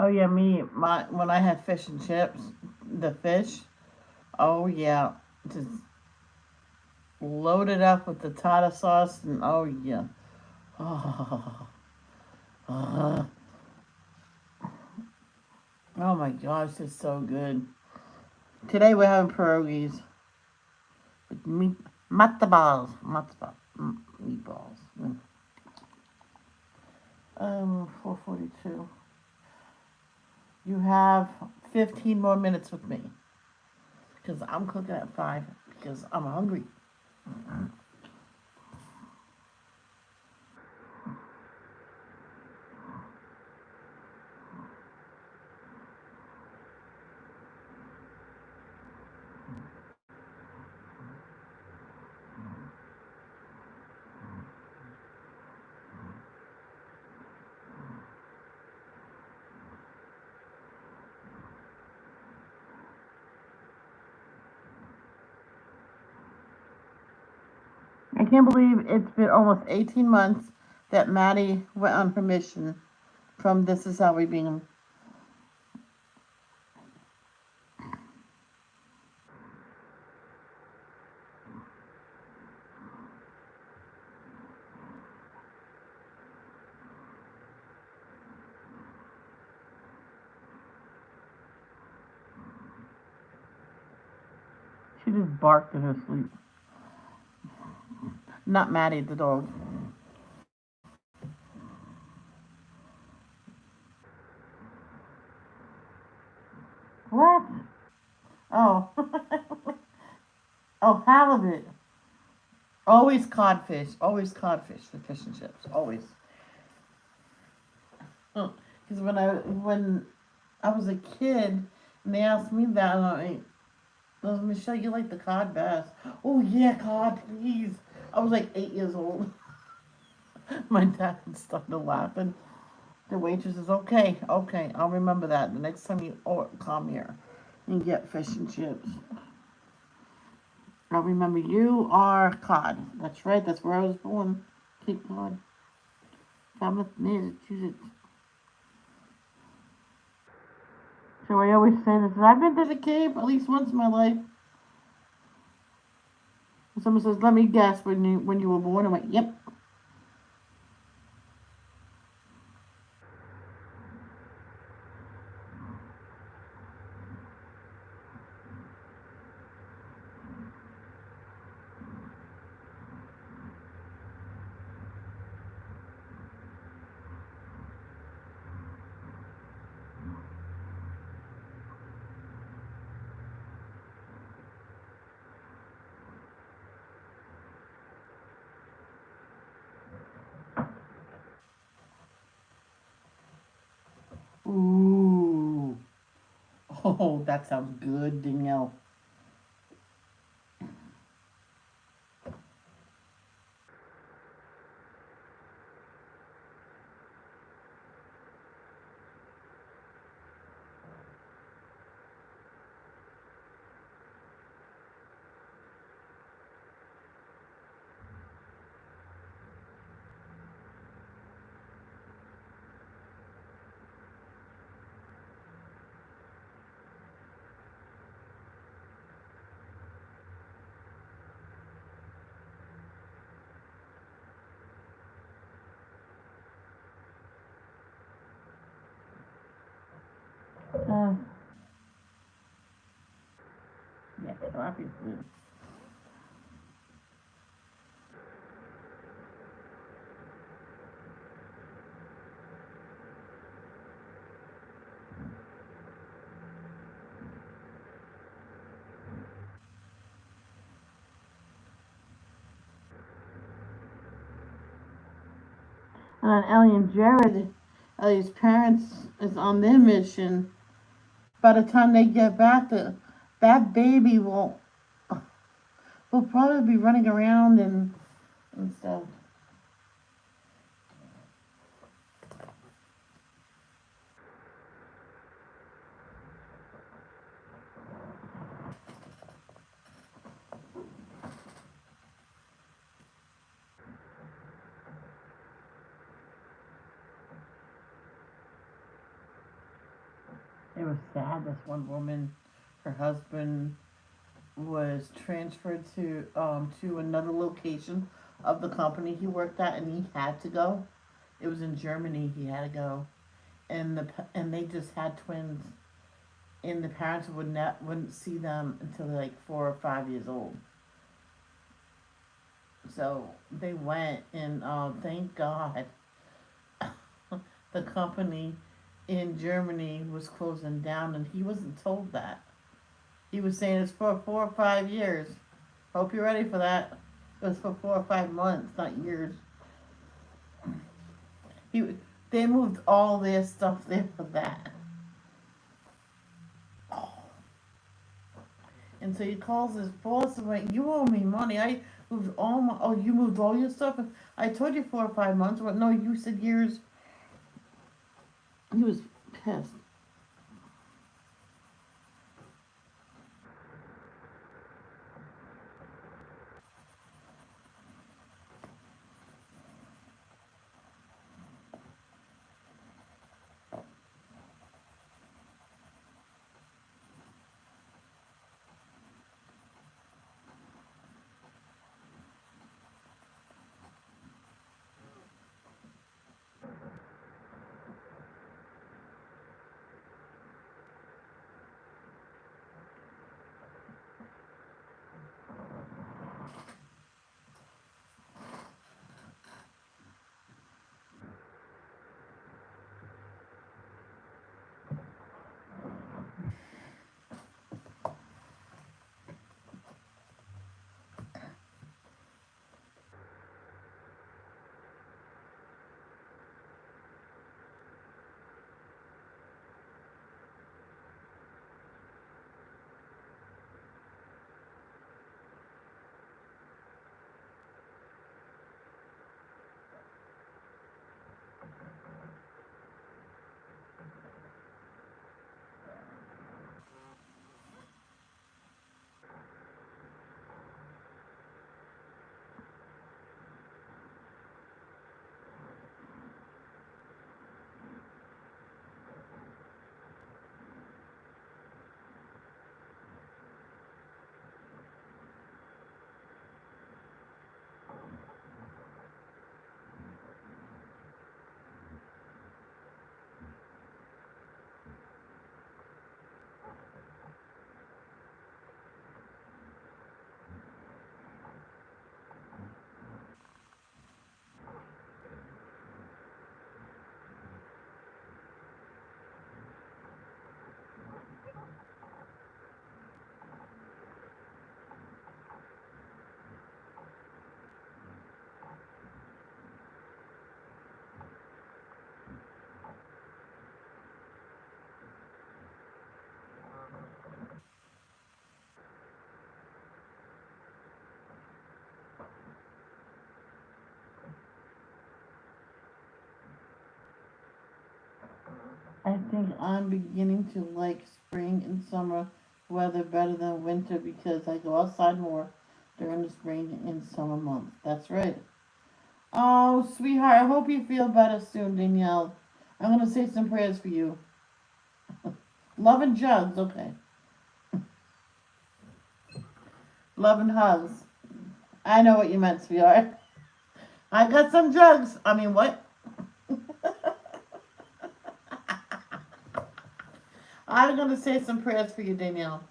Oh yeah, my when I had fish and chips, the fish. Oh yeah, just load it up with the tartar sauce and oh yeah. Oh, oh my gosh, it's so good. Today we're having pierogies with meatballs. 4:42. You have 15 more minutes with me because I'm cooking at 5 because I'm hungry. I can't believe it's been almost 18 months that Maddie went on her mission from This Is How We Beam. She just barked in her sleep. Not Maddie, the dog. What? Oh. Oh, halibut. Always codfish. Always codfish for fish and chips. Always. Because when I was a kid and they asked me that, and Michelle, you like the cod best? Oh yeah, cod, please. I was like 8 years old. My dad started laughing. The waitress is okay. Okay, I'll remember that the next time you come here and get fish and chips. I'll remember you are cod. That's right. That's where I was born. Cape Cod, Falmouth, Massachusetts. So I always say this. I've been to the Cape at least once in my life. And someone says, "Let me guess when you were born." I went, "Yep." Ooh. Oh, that sounds good, Danielle. Uh, yeah, obviously. And Ellie and Jared, Ellie's parents is on their mission. By the time they get back, that baby will probably be running around and stuff. It was sad. This one woman, her husband was transferred to another location of the company he worked at, and he had to go. It was in Germany. He had to go, and they just had twins, and the parents wouldn't see them until they're like 4 or 5 years old. So they went, and thank God, the company in Germany was closing down, and he wasn't told that. He was saying it's for 4 or 5 years. Hope you're ready for that. It was for 4 or 5 months, not years. He, they moved all their stuff there for that. Oh. And so he calls his boss and went, "You owe me money. I moved all my. Oh, you moved all your stuff. I told you 4 or 5 months. But no, you said years." He was pissed. I think I'm beginning to like spring and summer weather better than winter because I go outside more during the spring and summer months. That's right. Oh, sweetheart, I hope you feel better soon, Danielle. I'm gonna say some prayers for you. Love and jugs, okay. Love and hugs. I know what you meant, sweetheart. I got some drugs. I mean, what? I'm gonna say some prayers for you, Danielle.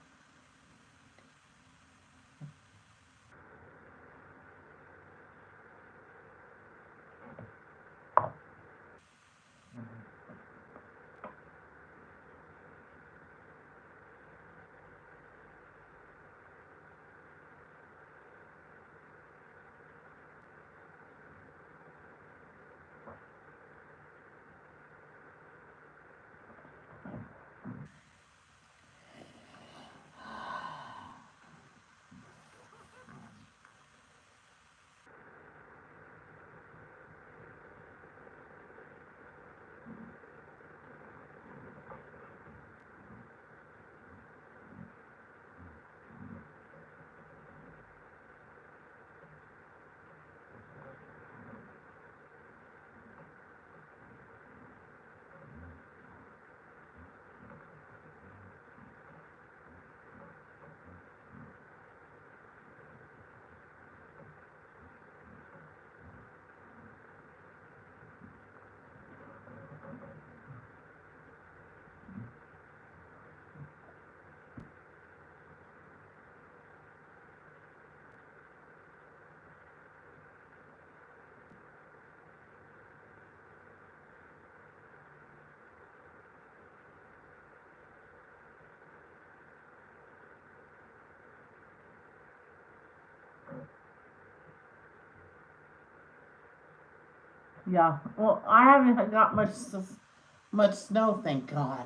Yeah. Well, I haven't got much snow, thank God.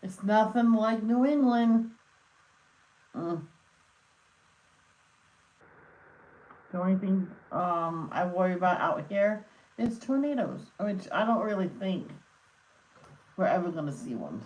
It's nothing like New England. Mm. The only thing I worry about out here is tornadoes, which I don't really think we're ever gonna see one.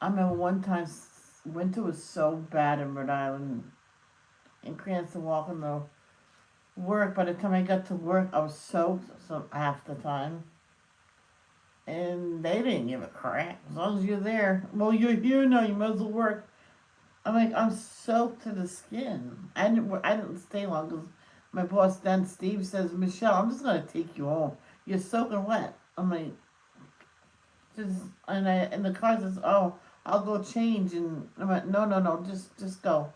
I remember one time winter was so bad in Rhode Island in Cranston walking to work. By the time I got to work, I was soaked so half the time. And they didn't give a crap as long as you're there. Well, you're here now. You might as well work. I'm like, I'm soaked to the skin. I didn't stay long because my boss then Steve says, Michelle, I'm just gonna take you home. You're soaking wet. I'm like, just and the car says, oh, I'll go change, and I'm like, no, no, no, just go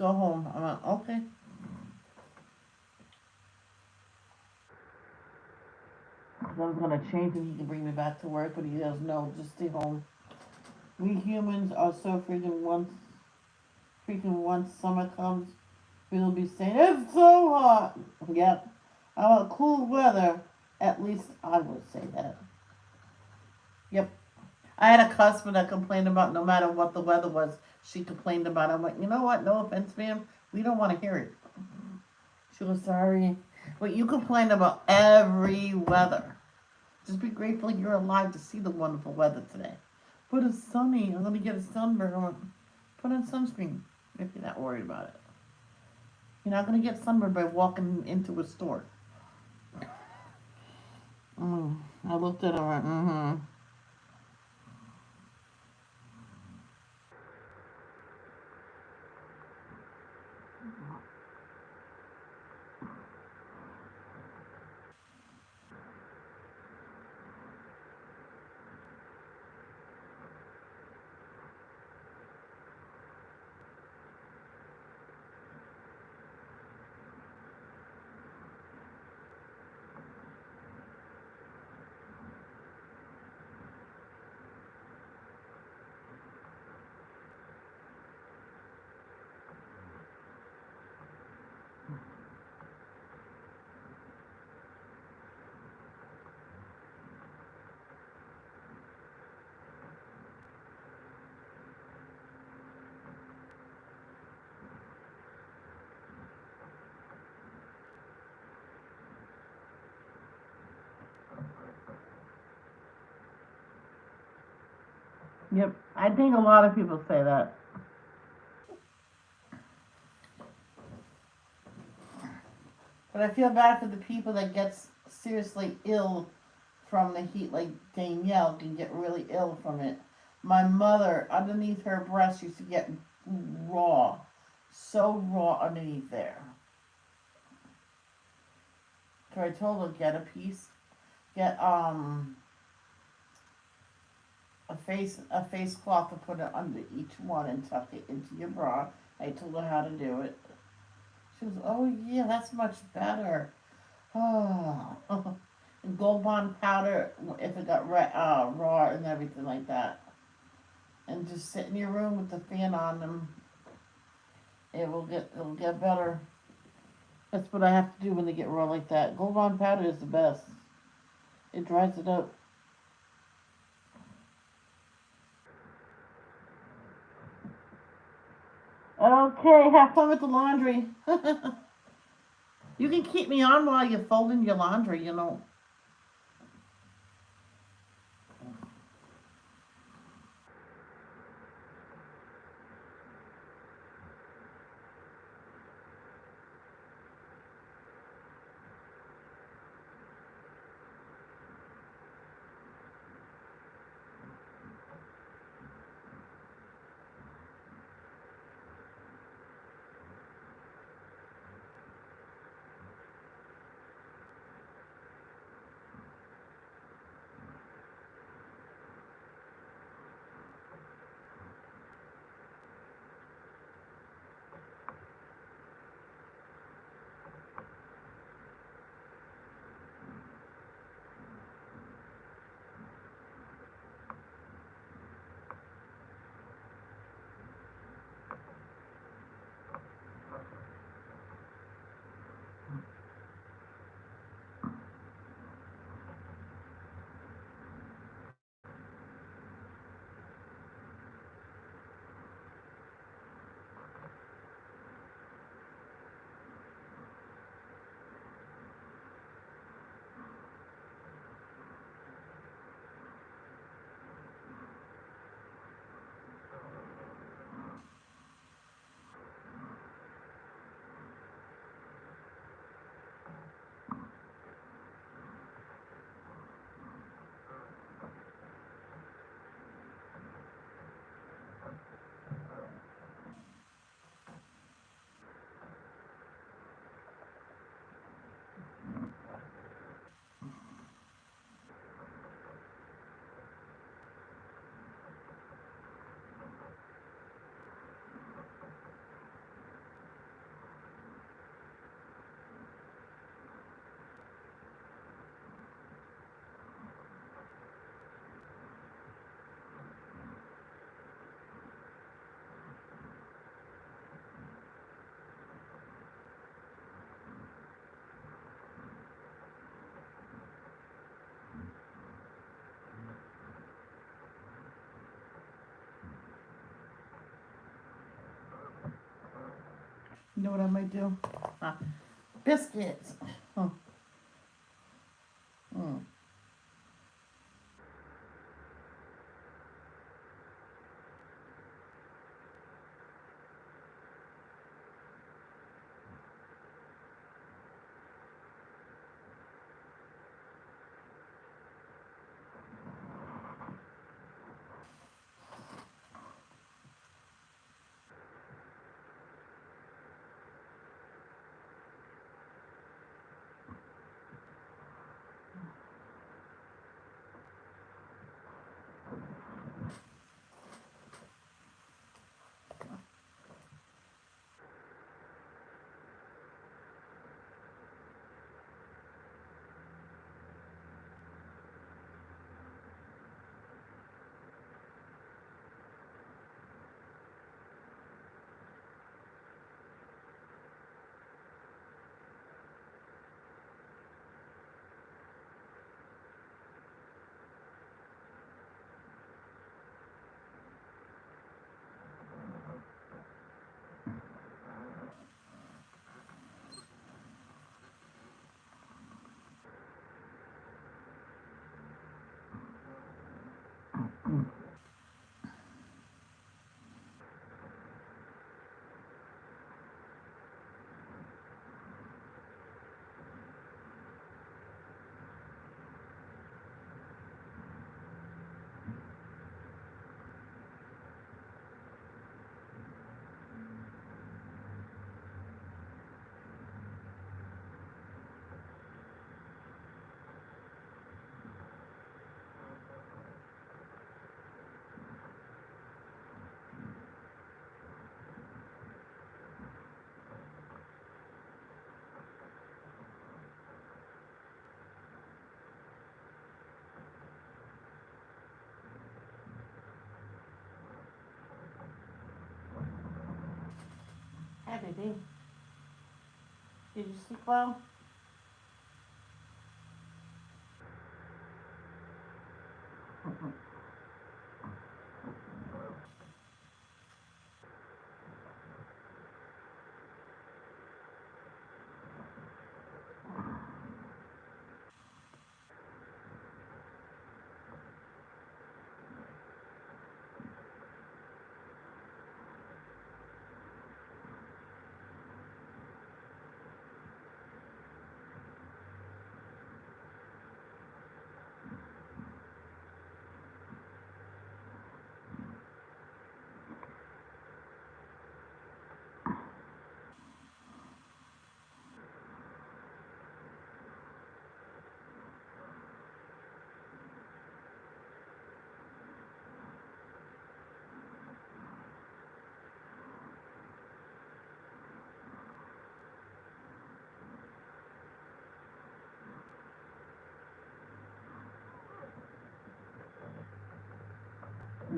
home. I'm like, okay. I was gonna change and he can bring me back to work, but he goes, no, just stay home. We humans are so freaking once summer comes, we'll be saying it's so hot. Yep. I want cool weather. At least I would say that. Yep. I had a customer that complained about no matter what the weather was, she complained about it. I'm like, you know what? No offense, ma'am. We don't want to hear it. She was sorry. But you complain about every weather. Just be grateful you're alive to see the wonderful weather today. But it's sunny. I'm going to get a sunburn. I'm like, put on sunscreen if you're not worried about it. You're not going to get sunburned by walking into a store. I looked at her and went, Yep, I think a lot of people say that. But I feel bad for the people that gets seriously ill from the heat, like Danielle can get really ill from it. My mother, underneath her breast, used to get raw, so raw underneath there. So I told her get a piece, get a face cloth to put it under each one and tuck it into your bra. I told her how to do it. She was, oh yeah, that's much better. Oh, and Gold Bond powder if it got raw and everything like that. And just sit in your room with the fan on them. It'll get better. That's what I have to do when they get raw like that. Gold Bond powder is the best. It dries it up. Okay, have fun with the laundry. You can keep me on while you're folding your laundry. You know what I might do? Uh, Biscuits. Oh, mm. Hi, baby. Did you sleep well?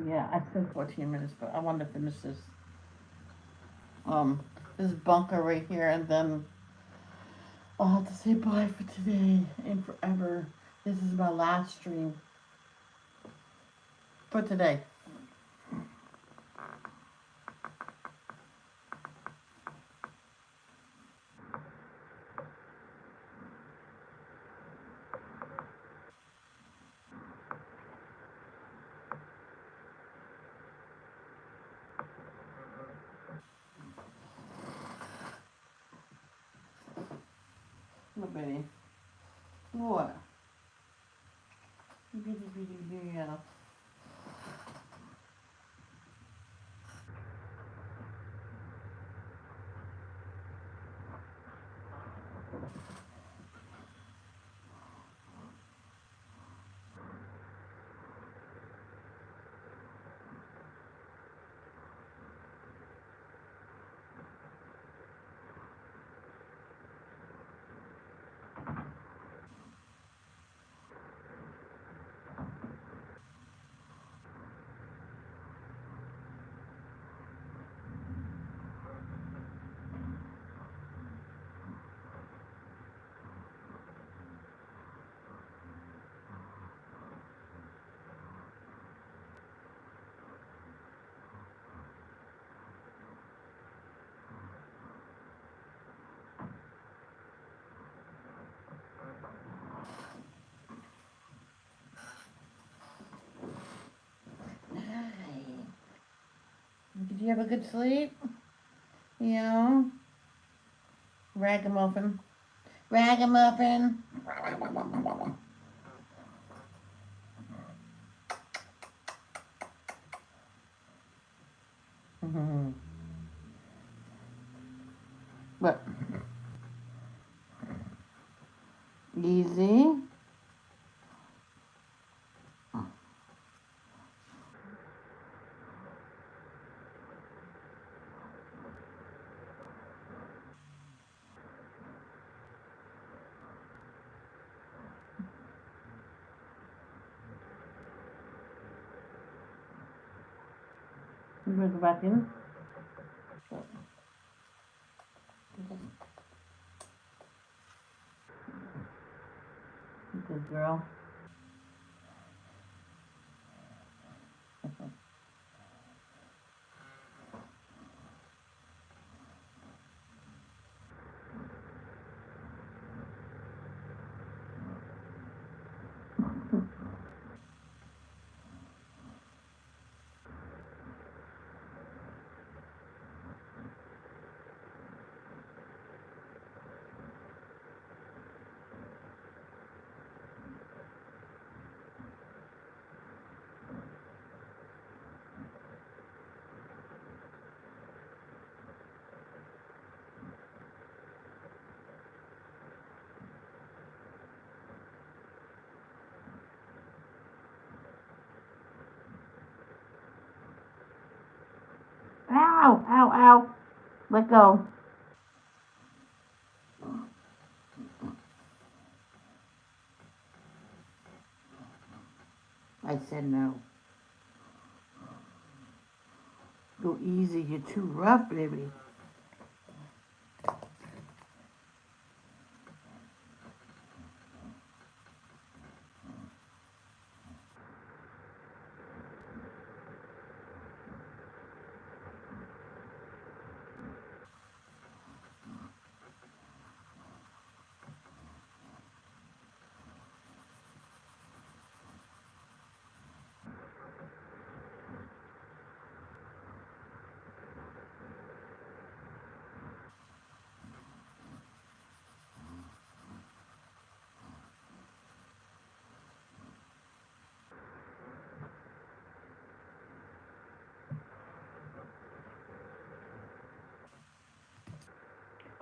Yeah, I said 14 minutes, but I wanted to finish um, this bunker right here, and then I'll have to say bye for today and forever. This is my last stream for today. Look, baby. What? Yeah. Hi. Did you have a good sleep? Yeah. Ragamuffin. Ragamuffin. Mm-hmm. What? Easy. You gonna go back in? Good girl. Ow! Ow! Ow! Let go. I said no. Go easy. You're too rough, baby.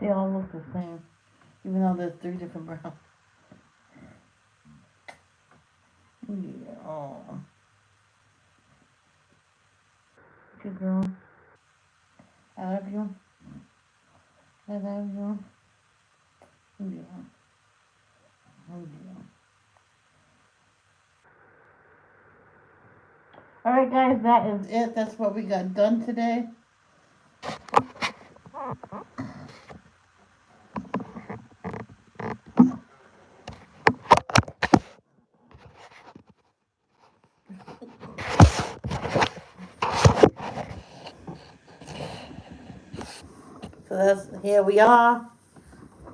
They all look the same, even though there's 3 different browns. Yeah. Oh. Good girl. I love you. I love you. Yeah. Oh, yeah. Alright, guys, that is it. That's what we got done today. So that's, here we are.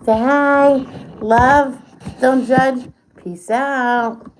Say hi, love, don't judge, peace out.